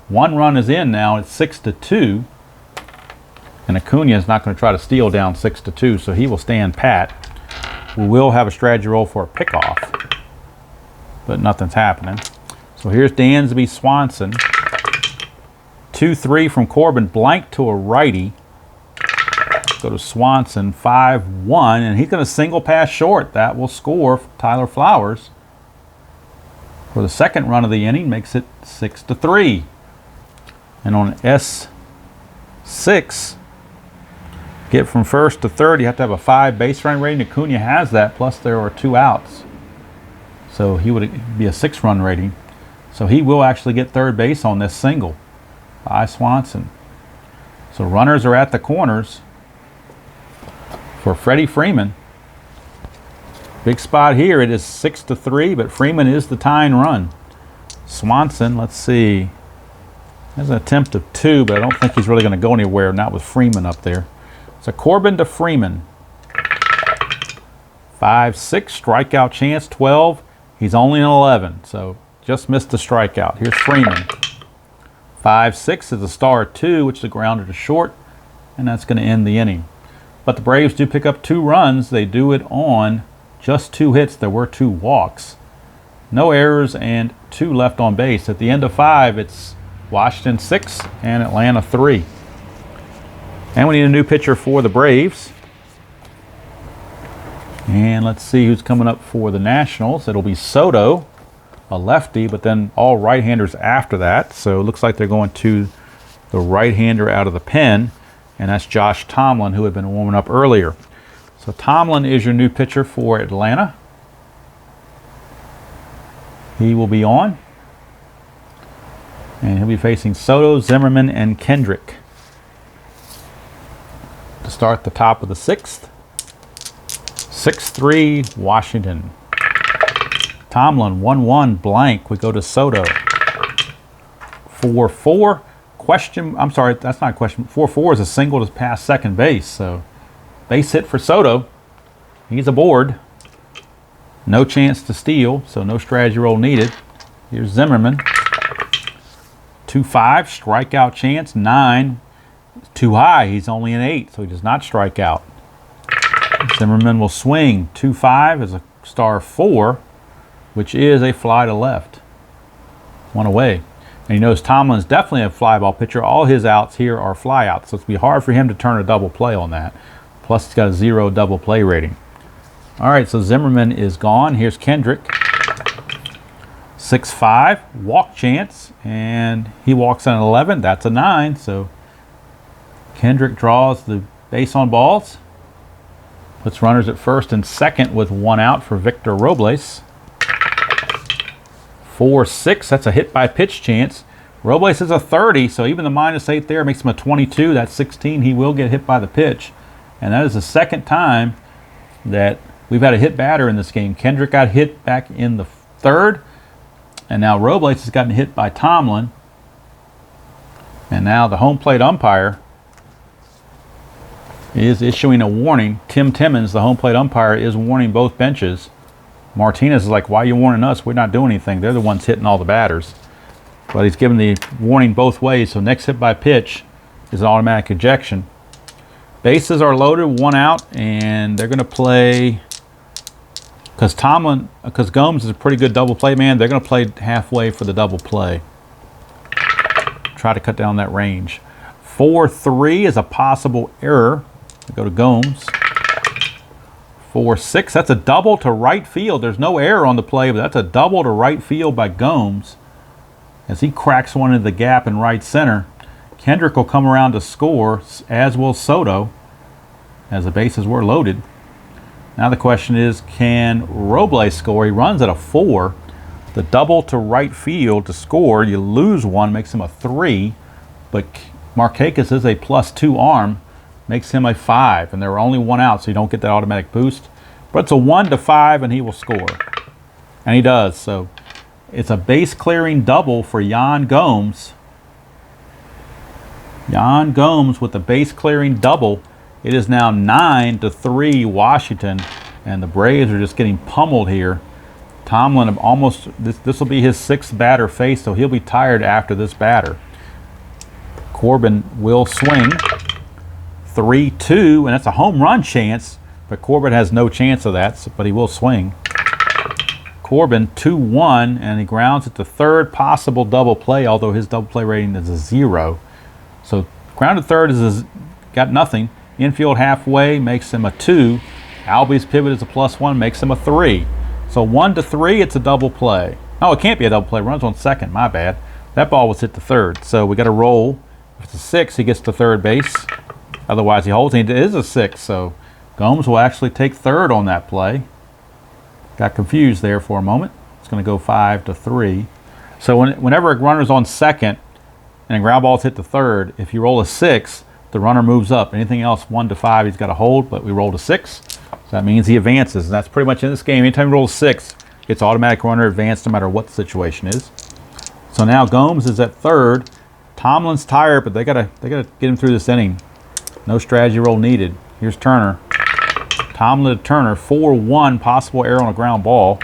1 run is in now. It's 6-2. And Acuna is not going to try to steal down 6-2, so he will stand pat. We will have a strategy roll for a pickoff, but nothing's happening. So here's Dansby Swanson. 2-3 from Corbin, blank to a righty. Go to Swanson, 5-1, and he's going to single pass short. That will score Tyler Flowers. For the second run of the inning, makes it 6-3. And on S6, get from first to third, you have to have a 5 base run rating. Acuna has that, plus there are 2 outs. So he would be a 6 run rating. So he will actually get third base on this single by Swanson. So runners are at the corners for Freddie Freeman. Big spot here. It is 6-3, but Freeman is the tying run. Swanson, let's see. There's an attempt of 2, but I don't think he's really going to go anywhere, not with Freeman up there. So Corbin to Freeman. 5-6, strikeout chance, 12. He's only an 11, so just missed the strikeout. Here's Freeman. 5-6 is a star 2, which is a grounder to short, and that's going to end the inning. But the Braves do pick up 2 runs. They do it on just 2 hits. There were 2 walks. No errors and 2 left on base. At the end of 5, it's Washington 6 and Atlanta 3. And we need a new pitcher for the Braves. And let's see who's coming up for the Nationals. It'll be Soto, a lefty, but then all right-handers after that. So it looks like they're going to the right-hander out of the pen, and that's Josh Tomlin, who had been warming up earlier. So Tomlin is your new pitcher for Atlanta. He will be on. And he'll be facing Soto, Zimmerman, and Kendrick to start the top of the 6th. 6-3 Washington. Tomlin 1-1 blank. We go to Soto. 4-4 question. I'm sorry, that's not a question. 4-4 is a single to pass second base. So base hit for Soto. He's aboard. No chance to steal, so no strategy roll needed. Here's Zimmerman. 2-5 strikeout chance, 9. Too high. He's only an 8, so he does not strike out. Zimmerman will swing. 2-5 is a star 4, which is a fly to left. 1 away. And he knows Tomlin's definitely a fly ball pitcher. All his outs here are fly outs, so it's going to be hard for him to turn a double play on that. Plus, he's got a 0 double play rating. All right, so Zimmerman is gone. Here's Kendrick. 6-5, walk chance, and he walks on an 11. That's a 9, so Kendrick draws the base on balls. Puts runners at first and second with 1 out for Victor Robles. 4-6, that's a hit by pitch chance. Robles is a 30, so even the -8 there makes him a 22. That's 16. He will get hit by the pitch. And that is the second time that we've had a hit batter in this game. Kendrick got hit back in the 3rd, and now Robles has gotten hit by Tomlin. And now the home plate umpire is issuing a warning. Tim Timmons, the home plate umpire, is warning both benches. Martinez is like, why are you warning us? We're not doing anything. They're the ones hitting all the batters. But he's given the warning both ways, so next hit by pitch is an automatic ejection. Bases are loaded, 1 out, and they're going to play, because Gomes is a pretty good double play man, they're going to play halfway for the double play. Try to cut down that range. 4-3 is a possible error. We go to Gomes. 4-6, that's a double to right field. There's no error on the play, but that's a double to right field by Gomes as he cracks one into the gap in right center. Kendrick will come around to score, as will Soto, as the bases were loaded. Now the question is, can Robles score? He runs at a 4. The double to right field to score, you lose 1, makes him a 3, but Markakis is a +2 arm, makes him a 5, and there are only 1 out, so you don't get that automatic boost. But it's a 1-5, and he will score. And he does, so it's a base-clearing double for Yan Gomes. Yan Gomes with the base-clearing double. It is now 9-3 Washington, and the Braves are just getting pummeled here. Tomlin almost, this will be his 6th batter faced, so he'll be tired after this batter. Corbin will swing. 3-2, and that's a home run chance, but Corbin has no chance of that, but he will swing. Corbin 2-1, and he grounds it to 3rd, possible double play, although his double play rating is a 0. So grounded 3rd is got nothing. Infield halfway makes him a 2. Albies pivot is a +1, makes him a 3. So 1-3, it's a double play. Oh, it can't be a double play. Runs on 2nd, my bad. That ball was hit to 3rd, so we got to roll. If it's a 6, he gets to 3rd base. Otherwise, he holds. It is a 6, so Gomes will actually take 3rd on that play. Got confused there for a moment. It's going to go 5-3. So whenever a runner's on 2nd and a ground ball's hit to 3rd, if you roll a 6, the runner moves up. Anything else 1-5, he's got to hold, but we rolled a 6. So that means he advances, and that's pretty much in this game. Anytime you roll a 6, it's automatic runner advance no matter what the situation is. So now Gomes is at 3rd. Tomlin's tired, but they gotta get him through this inning. No strategy roll needed. Here's Turner. Tomlin to Turner, 4-1, possible error on a ground ball.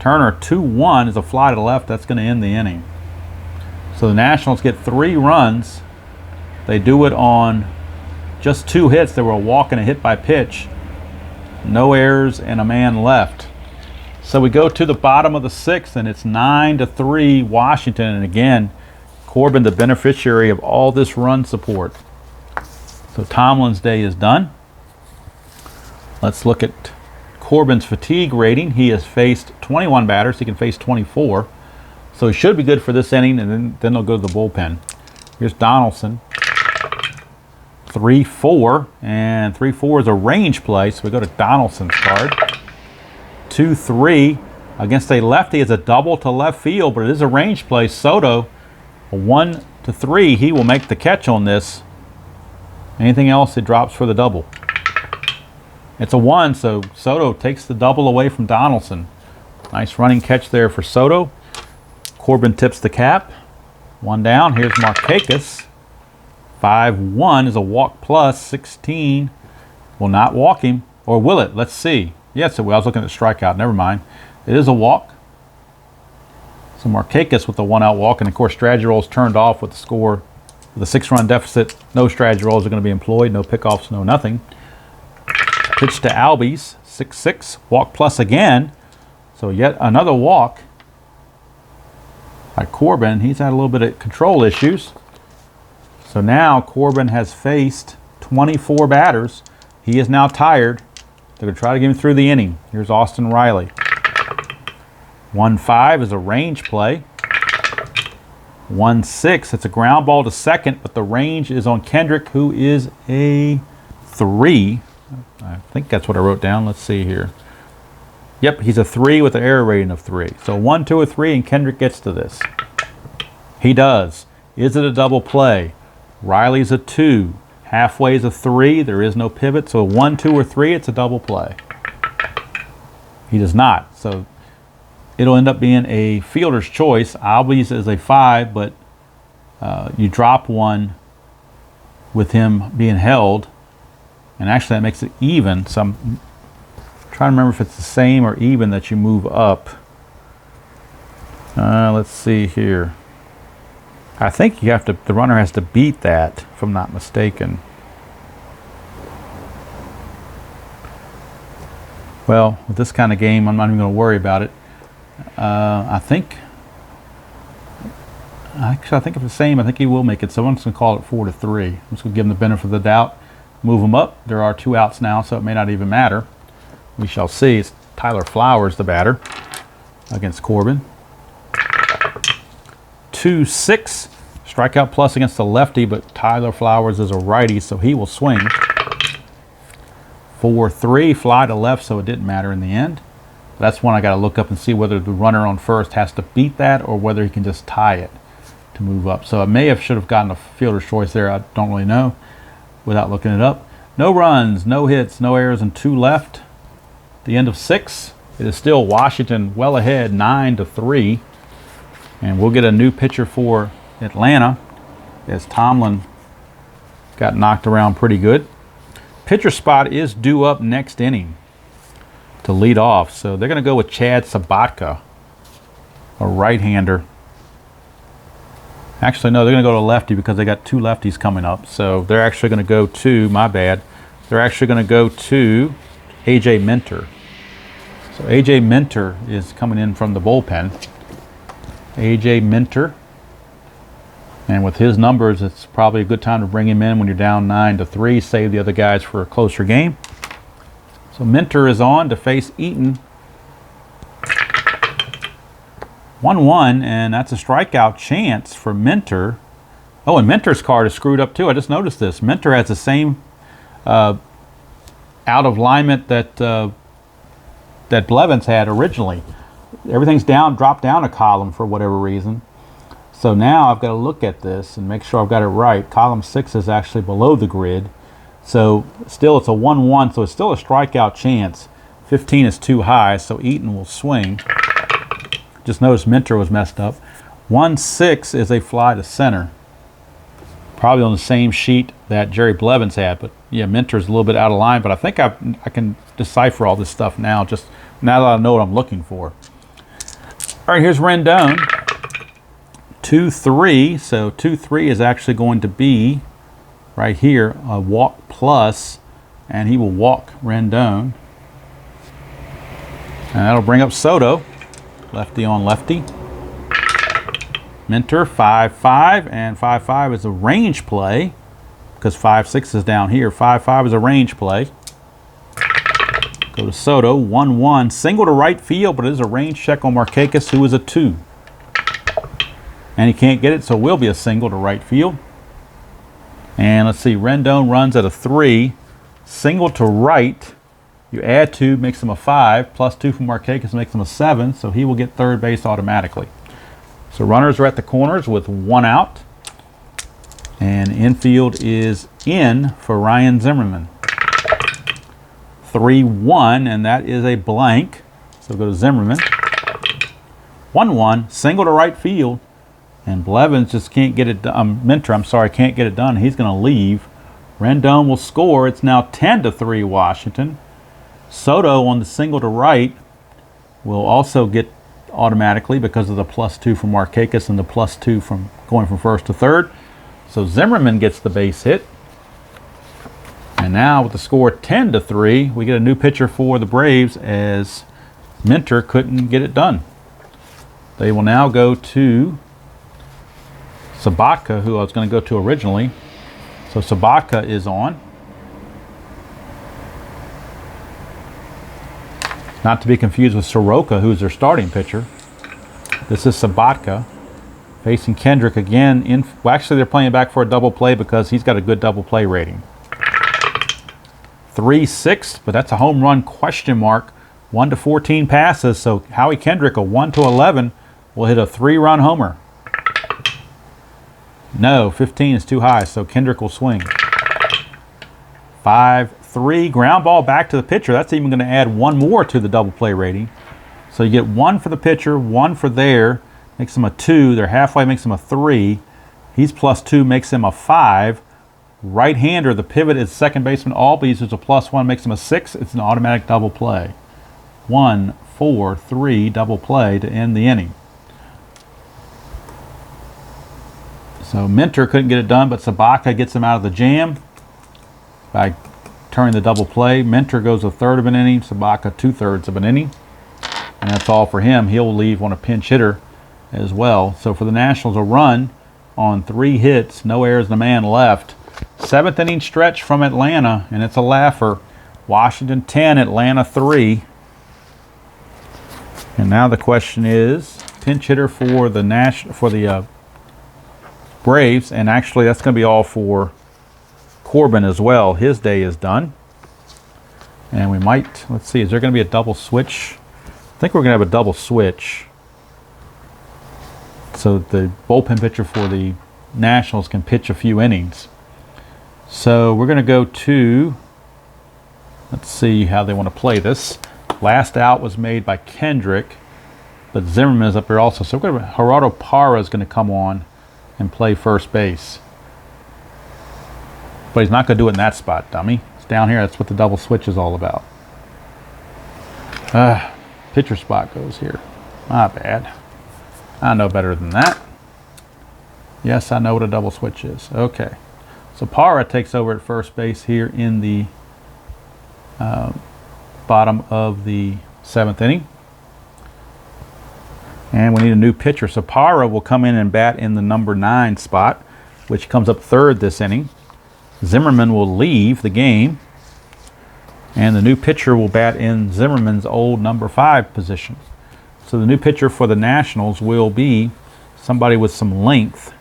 Turner, 2-1 is a fly to the left. That's going to end the inning. So the Nationals get 3 runs. They do it on just 2 hits. There were a walk and a hit by pitch. No errors and a man left. So we go to the bottom of the 6th, and it's 9-3 Washington. And again, Corbin the beneficiary of all this run support. So Tomlin's day is done. Let's look at Corbin's fatigue rating. He has faced 21 batters. He can face 24. So he should be good for this inning, and then they'll go to the bullpen. Here's Donaldson. 3-4, and 3-4 is a range play, so we go to Donaldson's card. 2-3 against a lefty is a double to left field, but it is a range play. Soto, a 1-3, he will make the catch on this. Anything else, it drops for the double. It's a 1, so Soto takes the double away from Donaldson. Nice running catch there for Soto. Corbin tips the cap. 1 down. Here's Markakis. 5-1 is a walk plus. 16 will not walk him. Or will it? Let's see. Yes, it will. I was looking at the strikeout. Never mind. It is a walk. So Markakis with the 1-out walk. And, of course, strategy rolls turned off with the score. With a 6-run deficit, no strategy rolls are going to be employed. No pickoffs, no nothing. Pitch to Albies. 6-6. Walk plus again. So yet another walk. by Corbin. He's had a little bit of control issues. So now Corbin has faced 24 batters. He is now tired. They're going to try to get him through the inning. Here's Austin Riley. 1-5 is a range play. 1-6, it's a ground ball to second, but the range is on Kendrick, who is a 3. I think that's what I wrote down. Let's see here. Yep, he's a 3 with an error rating of 3. So 1, 2, or 3, and Kendrick gets to this. He does. Is it a double play? Riley's a 2. Halfway is a 3. There is no pivot. So 1, 2, or 3, it's a double play. He does not. So it'll end up being a fielder's choice. Albies is a 5, but you drop one with him being held. And actually that makes it even. So I'm trying to remember if it's the same or even that you move up. Let's see here. I think you have to, the runner has to beat that, if I'm not mistaken. Well, with this kind of game, I'm not even going to worry about it. I think if it's the same, I think he will make it. So I'm just going to call it 4-3. I'm just going to give him the benefit of the doubt. Move him up. There are 2 outs now, so it may not even matter. We shall see. It's Tyler Flowers, the batter, against Corbin. 2-6. Strikeout plus against the lefty, but Tyler Flowers is a righty, so he will swing. 4-3. Fly to left, so it didn't matter in the end. That's one I got to look up and see whether the runner on first has to beat that or whether he can just tie it to move up. So I should have gotten a fielder's choice there. I don't really know without looking it up. No runs, no hits, no errors, and 2 left. The end of 6. It is still Washington well ahead, 9-3. And we'll get a new pitcher for Atlanta as Tomlin got knocked around pretty good. Pitcher spot is due up next inning to lead off. So they're going to go with Chad Sabatka, a right-hander. Actually, no, they're going to go to lefty because they got 2 lefties coming up. So they're actually going to go to, my bad, they're actually going to go to A.J. Minter. So A.J. Minter is coming in from the bullpen. A.J. Minter. And with his numbers, it's probably a good time to bring him in when you're down 9-3, save the other guys for a closer game. So Minter is on to face Eaton. 1-1, and that's a strikeout chance for Minter. Oh, and Minter's card is screwed up too. I just noticed this. Minter has the same out of alignment that that Blevins had originally. Everything's dropped down a column for whatever reason. So now I've got to look at this and make sure I've got it right. Column 6 is actually below the grid. So still it's a 1-1, so it's still a strikeout chance. 15 is too high, so Eaton will swing. Just notice Minter was messed up. 1-6 is a fly to center. Probably on the same sheet that Jerry Blevins had, but yeah, Minter's a little bit out of line, but I think I can decipher all this stuff now, just now that I know what I'm looking for. All right, here's Rendon. 2-3, so 2-3 is actually going to be right here, a walk plus, and he will walk Rendon. And that'll bring up Soto, lefty on lefty. Minter, 5-5, and 5-5 is a range play, because 5-6 is down here. 5-5 is a range play. Go to Soto, 1-1, single to right field, but it is a range check on Markakis, who is a 2. And he can't get it, so it will be a single to right field. And let's see, Rendon runs at a 3. Single to right, you add 2, makes him a 5, plus 2 from Markakis makes him a 7, so he will get third base automatically. So runners are at the corners with 1 out. And infield is in for Ryan Zimmerman. 3-1, and that is a blank. So go to Zimmerman. 1-1, single to right field. And Blevins just can't get it done. Minter, I'm sorry, can't get it done. He's going to leave. Rendon will score. It's now 10-3 Washington. Soto on the single to right will also get automatically because of the +2 from Markakis and the +2 from going from first to third. So Zimmerman gets the base hit. And now with the score 10-3, we get a new pitcher for the Braves as Minter couldn't get it done. They will now go to Sabatka, who I was going to go to originally. So Sabatka is on. Not to be confused with Soroka, who's their starting pitcher. This is Sabatka facing Kendrick again. Well, actually, they're playing back for a double play because he's got a good double play rating. 3-6, but that's a home run question mark. 1 to 14 passes, so Howie Kendrick, a 1 to 11, will hit a 3-run homer. No, 15 is too high, so Kendrick will swing. 5-3, ground ball back to the pitcher. That's even going to add 1 more to the double play rating. So you get 1 for the pitcher, 1 for there, makes him a 2. They're halfway, makes him a 3. He's +2, makes him a 5. Right-hander, the pivot is second baseman Albies, who's a +1, makes him a 6. It's an automatic double play. 1, 4, 3 double play to end the inning. So Minter couldn't get it done, but Sabatka gets him out of the jam by turning the double play. Minter goes a third of an inning, Sabatka 2/3 of an inning. And that's all for him. He'll leave on a pinch hitter as well. So for the Nationals, a run on 3 hits, no errors and a man left. 7th inning stretch from Atlanta, and it's a laugher. Washington 10, Atlanta 3. And now the question is, pinch hitter for the Braves, and actually that's going to be all for Corbin as well. His day is done. And we might, let's see, is there going to be a double switch? I think we're going to have a double switch. So the bullpen pitcher for the Nationals can pitch a few innings. So we're going to go to, let's see how they want to play this. Last out was made by Kendrick, but Zimmerman is up there also. So Gerardo Parra is going to come on and play first base. But he's not going to do it in that spot, dummy. It's down here. That's what the double switch is all about. Pitcher spot goes here. Not bad. I know better than that. Yes, I know what a double switch is. Okay. So Parra takes over at first base here in the bottom of the 7th inning. And we need a new pitcher. So Parra will come in and bat in the number 9 spot, which comes up 3rd this inning. Zimmerman will leave the game. And the new pitcher will bat in Zimmerman's old number 5 position. So the new pitcher for the Nationals will be somebody with some length.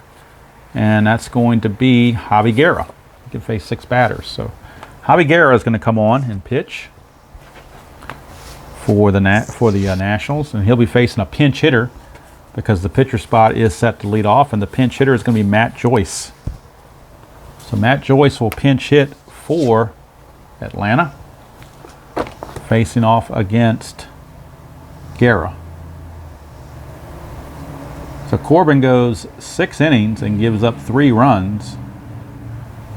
And that's going to be Javi Guerra. He can face 6 batters. So Javi Guerra is going to come on and pitch for the Nationals. And he'll be facing a pinch hitter because the pitcher spot is set to lead off. And the pinch hitter is going to be Matt Joyce. So Matt Joyce will pinch hit for Atlanta, facing off against Guerra. So Corbin goes 6 innings and gives up 3 runs,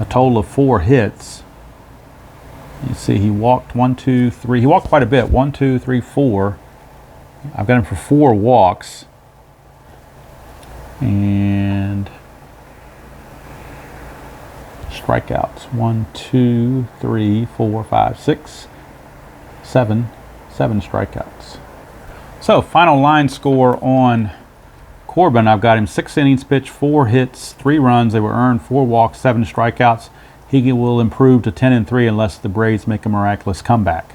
a total of 4 hits. You see he walked 1, 2, 3. He walked quite a bit. 1, 2, 3, 4. I've got him for 4 walks. And strikeouts. 1, 2, 3, 4, 5, 6, 7. 7 strikeouts. So final line score on Corbin, I've got him 6 innings pitched, 4 hits, 3 runs. They were earned, 4 walks, 7 strikeouts. He will improve to 10-3 unless the Braves make a miraculous comeback.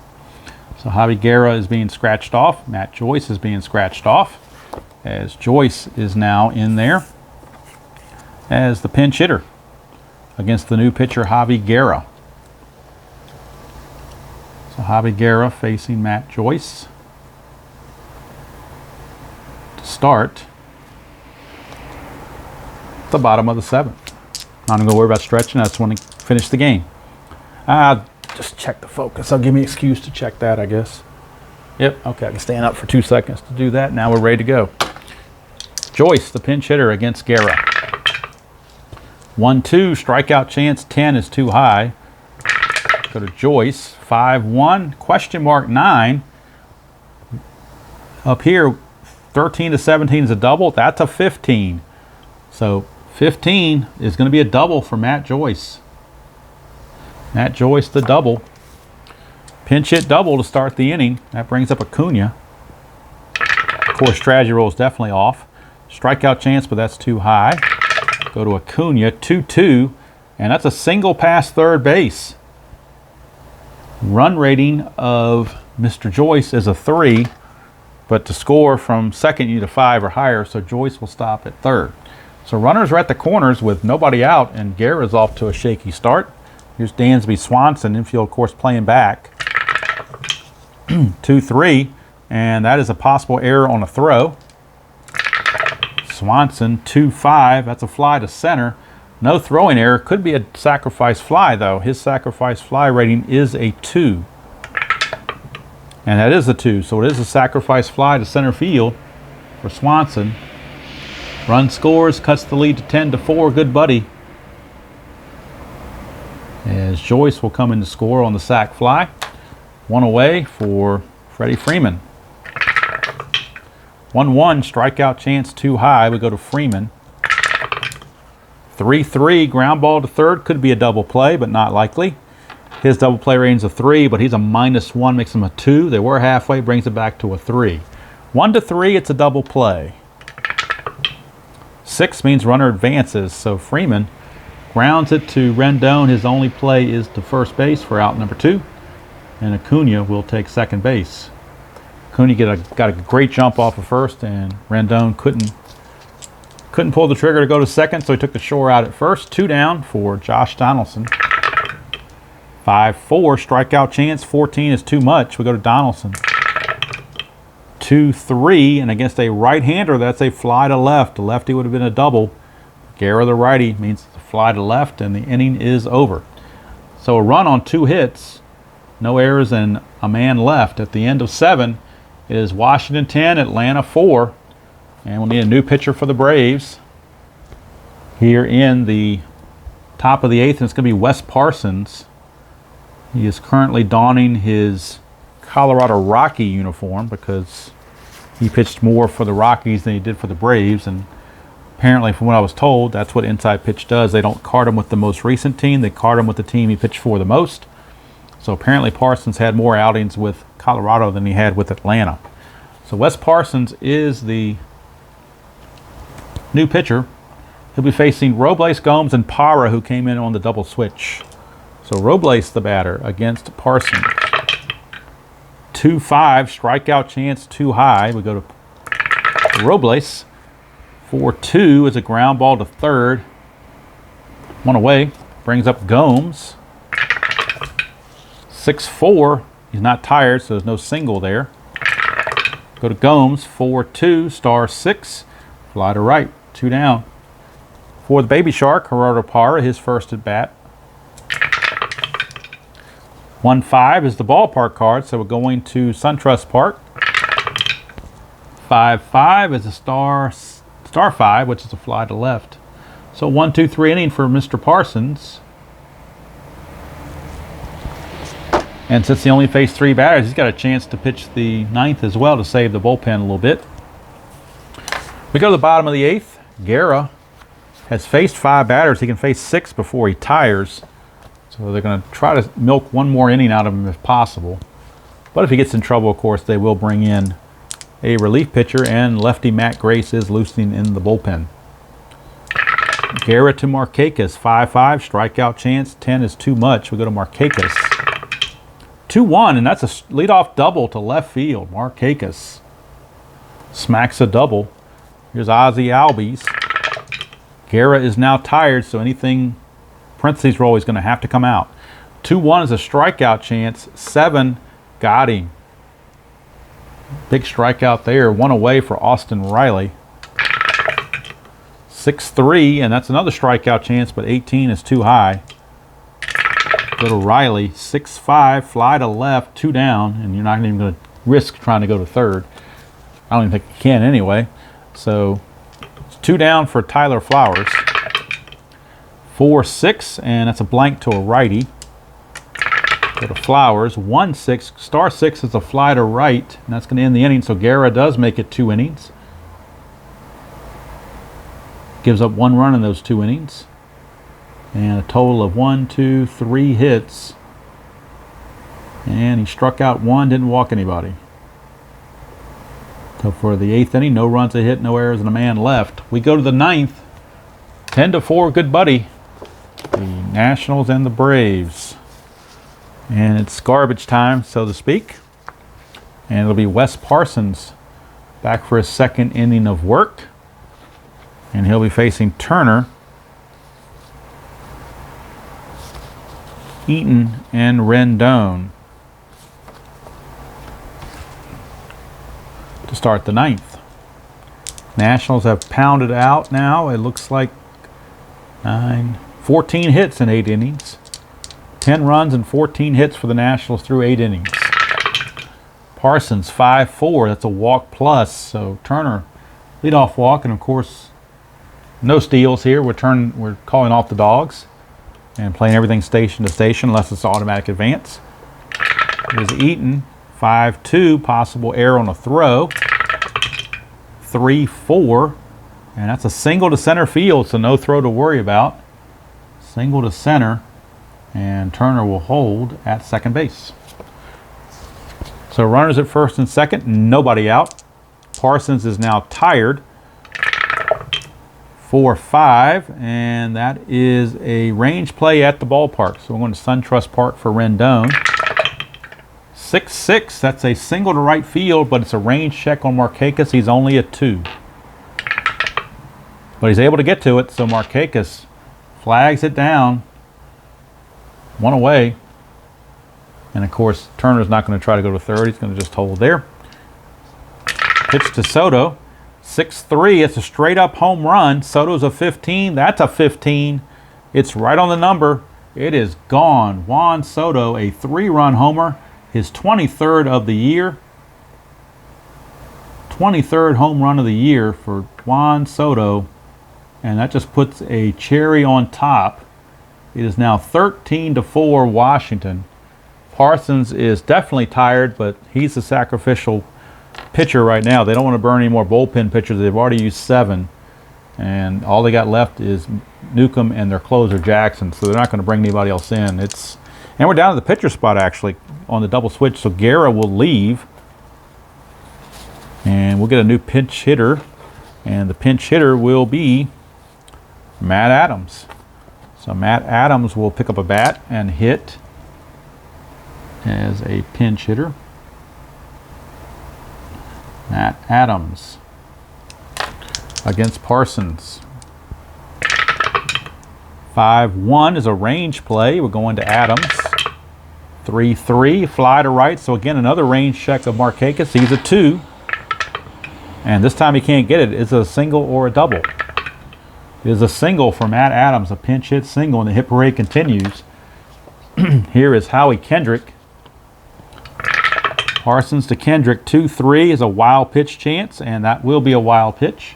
So Javi Guerra is being scratched off. Matt Joyce is being scratched off, as Joyce is now in there as the pinch hitter against the new pitcher Javi Guerra. So Javi Guerra facing Matt Joyce to start the bottom of the 7th. I'm not going to worry about stretching. I just want to finish the game. Just check the focus. I'll give me an excuse to check that, I guess. Yep, okay, I can stand up for 2 seconds to do that. Now we're ready to go. Joyce, the pinch hitter against Guerra. 1-2, strikeout chance, 10 is too high. Go to Joyce, 5-1, question mark 9. Up here, 13 to 17 is a double. That's a 15. So 15 is going to be a double for Matt Joyce. Matt Joyce, the double. Pinch hit double to start the inning. That brings up Acuna. Of course, strategy roll is definitely off. Strikeout chance, but that's too high. Go to Acuna, 2-2, and that's a single past third base. Run rating of Mr. Joyce is a 3, but to score from second you need a 5 or higher, so Joyce will stop at third. So runners are at the corners with nobody out, and Guerra's off to a shaky start. Here's Dansby Swanson, infield, of course, playing back. 2-3, and that is a possible error on a throw. Swanson, 2-5, that's a fly to center. No throwing error. Could be a sacrifice fly, though. His sacrifice fly rating is a 2. And that is a 2, so it is a sacrifice fly to center field for Swanson. Run scores, cuts the lead to 10-4. Good buddy. As Joyce will come in to score on the sac fly. 1 away for Freddie Freeman. 1-1, strikeout chance too high. We go to Freeman. 3-3, ground ball to third. Could be a double play, but not likely. His double play rating's a 3, but he's a -1, makes him a 2. They were halfway, brings it back to a 3. 1-3, it's a double play. 6 means runner advances, so Freeman grounds it to Rendon. His only play is to first base for out number 2, and Acuna will take second base. Acuna got a great jump off of first, and Rendon couldn't pull the trigger to go to second, so he took the shore out at first. 2 down for Josh Donaldson. 5-4, strikeout chance. 14 is too much. We go to Donaldson. 2-3, and against a right-hander, that's a fly to left. The lefty would have been a double. Guerra, the righty, means a fly to left, and the inning is over. So a run on 2 hits, no errors, and a man left. At the end of 7, it is Washington 10, Atlanta 4. And we'll need a new pitcher for the Braves here in the top of the 8th, and it's going to be Wes Parsons. He is currently donning his Colorado Rocky uniform because he pitched more for the Rockies than he did for the Braves, and apparently, from what I was told, that's what Inside Pitch does. They don't card him with the most recent team, they card him with the team he pitched for the most. So apparently Parsons had more outings with Colorado than he had with Atlanta. So Wes Parsons is the new pitcher. He'll be facing Robles, Gomes, and Parra, who came in on the double switch. So Robles, the batter, against Parsons. 2-5, strikeout chance too high. We go to Robles. 4-2 is a ground ball to third. 1 away, brings up Gomes. 6-4, he's not tired, so there's no single there. Go to Gomes, 4-2, star 6, fly to right. 2 down. For the Baby Shark, Gerardo Parra, his first at bat. 1-5 is the ballpark card, so we're going to SunTrust Park. 5-5 is a star 5, which is a fly to left. So 1-2-3 inning for Mr. Parsons. And since he only faced 3 batters, he's got a chance to pitch the 9th as well to save the bullpen a little bit. We go to the bottom of the 8th. Guerra has faced 5 batters. He can face 6 before he tires. So they're going to try to milk 1 more inning out of him if possible. But if he gets in trouble, of course, they will bring in a relief pitcher, and lefty Matt Grace is loosening in the bullpen. Guerra to Markakis, 5-5, strikeout chance, 10 is too much. We go to Markakis. 2-1, and that's a leadoff double to left field. Markakis smacks a double. Here's Ozzie Albies. Guerra is now tired, so anything parentheses roll is going to have to come out. 2-1 is a strikeout chance. 7 got him. Big strikeout there. 1 away for Austin Riley. 6-3, and that's another strikeout chance, but 18 is too high. Go to Riley. 6-5, fly to left, 2 down, and you're not even going to risk trying to go to third. I don't even think you can anyway. So it's 2 down for Tyler Flowers. 4-6, and that's a blank to a righty. Go to Flowers. 1-6, star 6 is a fly to right, and that's going to end the inning. So Guerra does make it 2 innings. Gives up 1 run in those 2 innings. And a total of 3 hits. And he struck out 1, didn't walk anybody. So for the 8th inning, no runs, a hit, no errors, and a man left. We go to the 9th. 10-4, good buddy. The Nationals and the Braves. And it's garbage time, so to speak. And it'll be Wes Parsons back for his second inning of work. And he'll be facing Turner, Eaton, and Rendon to start the ninth. Nationals have pounded out now. It looks like 14 hits in 8 innings. 10 runs and 14 hits for the Nationals through 8 innings. Parsons 5-4. That's a walk plus. So Turner leadoff walk, and of course no steals here. We're calling off the dogs and playing everything station to station unless it's automatic advance. Here's Eaton 5-2. Possible error on a throw. 3-4. And that's a single to center field, so no throw to worry about. Single to center, and Turner will hold at second base. So runners at first and second, nobody out. Parsons is now tired. 4-5, and that is a range play at the ballpark. So we're going to SunTrust Park for Rendon. 6-6, that's a single to right field, but it's a range check on Markakis. He's only a 2. But he's able to get to it, so Markakis flags it down. 1 away. And of course, Turner's not going to try to go to third. He's going to just hold there. Pitch to Soto. 6-3. It's a straight up home run. Soto's a 15. That's a 15. It's right on the number. It is gone. Juan Soto, a 3-run homer. His 23rd of the year. 23rd home run of the year for Juan Soto. And that just puts a cherry on top. It is now 13-4 Washington. Parsons is definitely tired, but he's the sacrificial pitcher right now. They don't want to burn any more bullpen pitchers. They've already used 7. And all they got left is Newcomb and their closer Jackson. So they're not going to bring anybody else in. And we're down to the pitcher spot actually on the double switch. So Guerra will leave. And we'll get a new pinch hitter. And the pinch hitter will be Matt Adams. So Matt Adams will pick up a bat and hit as a pinch hitter. Matt Adams against Parsons. 5-1 is a range play. We're going to Adams. 3-3, fly to right. So again, another range check of Markakis. He's a 2. And this time he can't get it. It's a single or a double. It is a single for Matt Adams, a pinch hit single, and the hit parade continues. Here is Howie Kendrick. Parsons to Kendrick. 2-3 is a wild pitch chance, and that will be a wild pitch.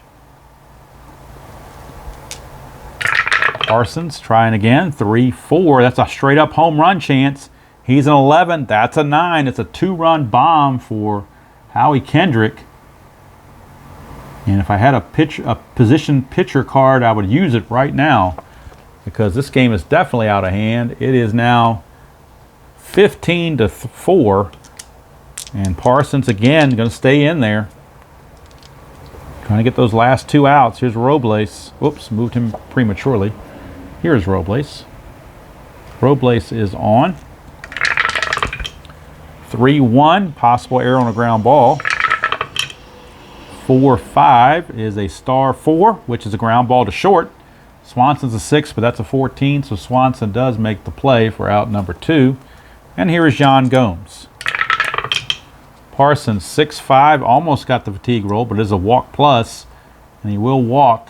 Parsons trying again. 3-4. That's a straight up home run chance. He's an 11. That's a 9. It's a 2-run bomb for Howie Kendrick. And if I had a position pitcher card, I would use it right now because this game is definitely out of hand. It is now 15-4. And Parsons again going to stay in there. Trying to get those last 2 outs. Here's Robles. Whoops, moved him prematurely. Here's Robles. Robles is on. 3-1, possible error on a ground ball. 4-5 is a star 4, which is a ground ball to short. Swanson's a 6, but that's a 14, so Swanson does make the play for out number 2. And here is John Gomes. Parsons 6-5, almost got the fatigue roll, but it is a walk plus, and he will walk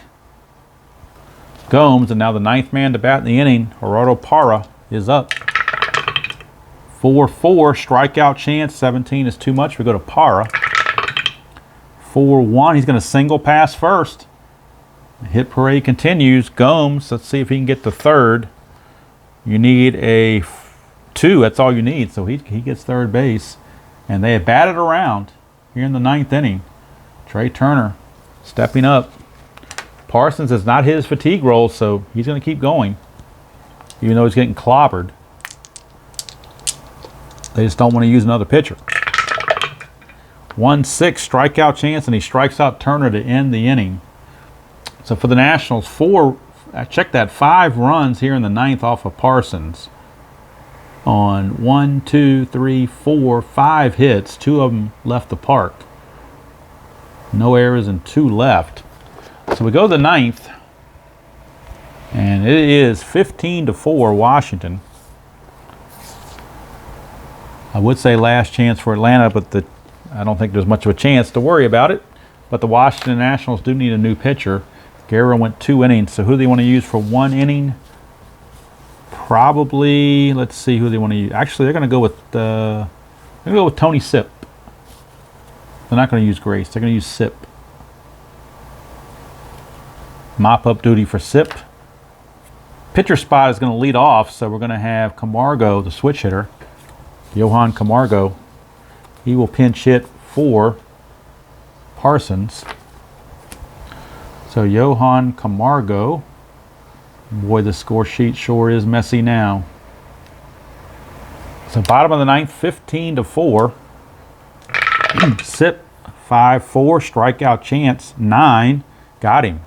Gomes. And now the 9th man to bat in the inning, Gerardo Parra, is up. 4-4, strikeout chance. 17 is too much. We go to Parra. 4-1, he's going to single pass first. The hit parade continues. Gomes, let's see if he can get to third. You need a 2, that's all you need, so he gets third base. And they have batted around here in the 9th inning. Trey Turner stepping up. Parsons is not his fatigue roll, so he's going to keep going, even though he's getting clobbered. They just don't want to use another pitcher. 1-6 strikeout chance, and he strikes out Turner to end the inning. So for the Nationals, 4 check that, 5 runs here in the 9th off of Parsons on 1, 2, 3, 4, 5 hits. 2 of them left the park. No errors and 2 left. So we go to the 9th, and it is 15-4 Washington. I would say last chance for Atlanta, but I don't think there's much of a chance to worry about it. But the Washington Nationals do need a new pitcher. Guerrero went 2 innings, so who do they want to use for 1 inning? Probably, let's see who they want to use. Actually, they're going to go with Tony Sipp. They're not going to use Grace. They're going to use Sipp. Mop-up duty for Sipp. Pitcher spot is going to lead off, so we're going to have Camargo, the switch hitter. Johan Camargo. He will pinch hit for Parsons. So Johan Camargo. Boy, the score sheet sure is messy now. So bottom of the 9th, 15-4. Sipp, 5-4. Strikeout chance, 9. Got him.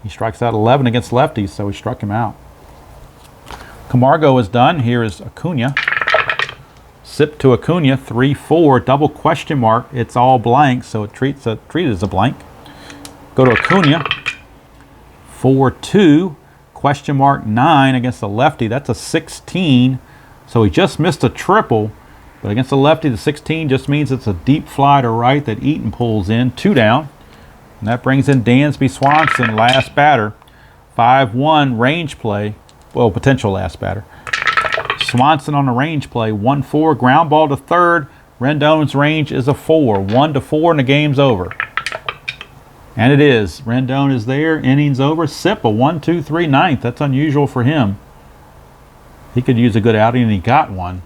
He strikes out 11 against lefties, so he struck him out. Camargo is done. Here is Acuna. Sipp to Acuna, 3-4. Double question mark. It's all blank, so it treated as a blank. Go to Acuna. 4-2. Question mark, 9 against the lefty. That's a 16. So he just missed a triple. But against the lefty, the 16 just means it's a deep fly to right that Eaton pulls in. 2 down. And that brings in Dansby Swanson, last batter. 5-1 range play. Well, potential last batter. Swanson on the range play. 1-4. Ground ball to third. Rendon's range is a 4. 1-4 and the game's over. And it is. Rendon is there. Innings over. Sipp a 1-2-3 9th. That's unusual for him. He could use a good outing, and he got one.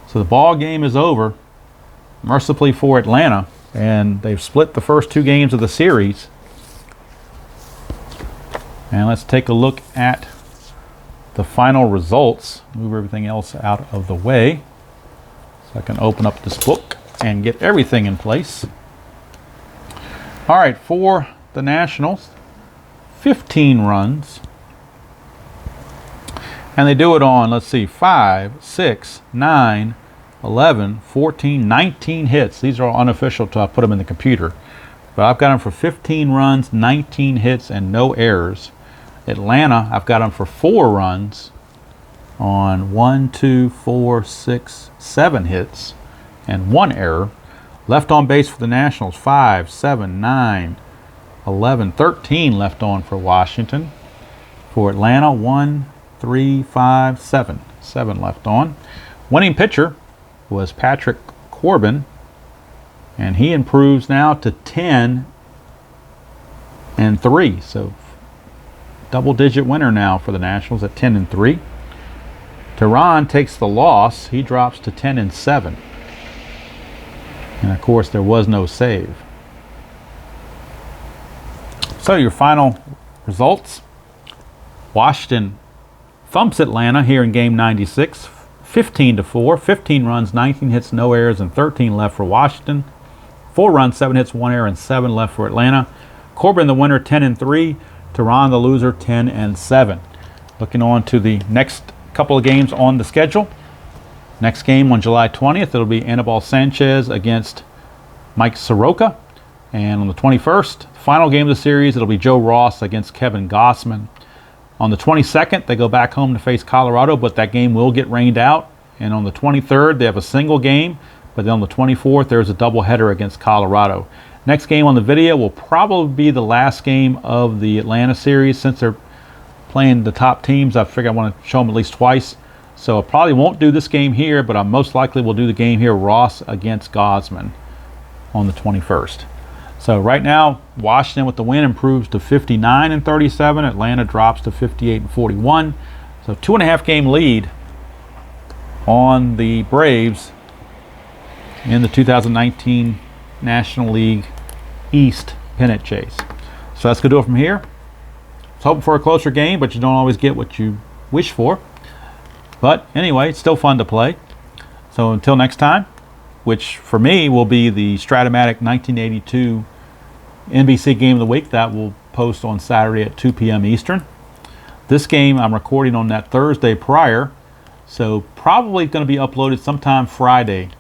So the ball game is over, mercifully for Atlanta, and they've split the first 2 games of the series. And let's take a look at the final results. Move everything else out of the way so I can open up this book and get everything in place. All right, for the Nationals, 15 runs. And they do it on, let's see, 5, 6, 9, 11, 14, 19 hits. These are all unofficial until I put them in the computer. But I've got them for 15 runs, 19 hits, and no errors. Atlanta, I've got them for 4 runs on 1, 2, 4, 6, 7 hits, and 1 error. Left on base for the Nationals, 5, 7, 9, 11, 13 left on for Washington. For Atlanta, 1, 3, 5, 7. 7 left on. Winning pitcher was Patrick Corbin, and he improves now to 10-3. So double-digit winner now for the Nationals at 10-3. Teheran takes the loss. He drops to 10-7. And of course, there was no save. So your final results: Washington thumps Atlanta here in game 96, 15-4. 15 runs, 19 hits, no errors, and 13 left for Washington. 4 runs, 7 hits, 1 error, and 7 left for Atlanta. Corbin the winner, 10-3. Teheran the loser, 10-7. Looking on to the next couple of games on the schedule. Next game on July 20th, it'll be Anibal Sanchez against Mike Soroka. And on the 21st, final game of the series, it'll be Joe Ross against Kevin Gossman. On the 22nd, they go back home to face Colorado, but that game will get rained out. And on the 23rd, they have a single game, but then on the 24th, there's a doubleheader against Colorado. Next game on the video will probably be the last game of the Atlanta series. Since they're playing the top teams, I figure I want to show them at least twice. So I probably won't do this game here, but I most likely will do the game here, Ross against Gossman, on the 21st. So right now, Washington with the win improves to 59-37. Atlanta drops to 58-41. So 2.5 game lead on the Braves in the 2019 National League East pennant chase. So that's going to do it from here. I was hoping for a closer game, but you don't always get what you wish for. But anyway, it's still fun to play. So until next time, which for me will be the Stratomatic 1982 NBC Game of the Week. That will post on Saturday at 2 p.m. Eastern. This game I'm recording on that Thursday prior, so probably going to be uploaded sometime Friday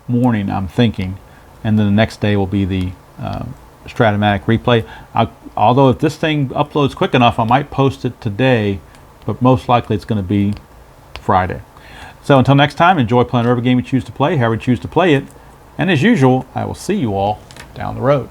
morning, I'm thinking, and then the next day will be the Stratomatic replay. Although if this thing uploads quick enough, I might post it today, but most likely it's going to be Friday. So until next time, enjoy playing whatever game you choose to play, however you choose to play it, and as usual, I will see you all down the road.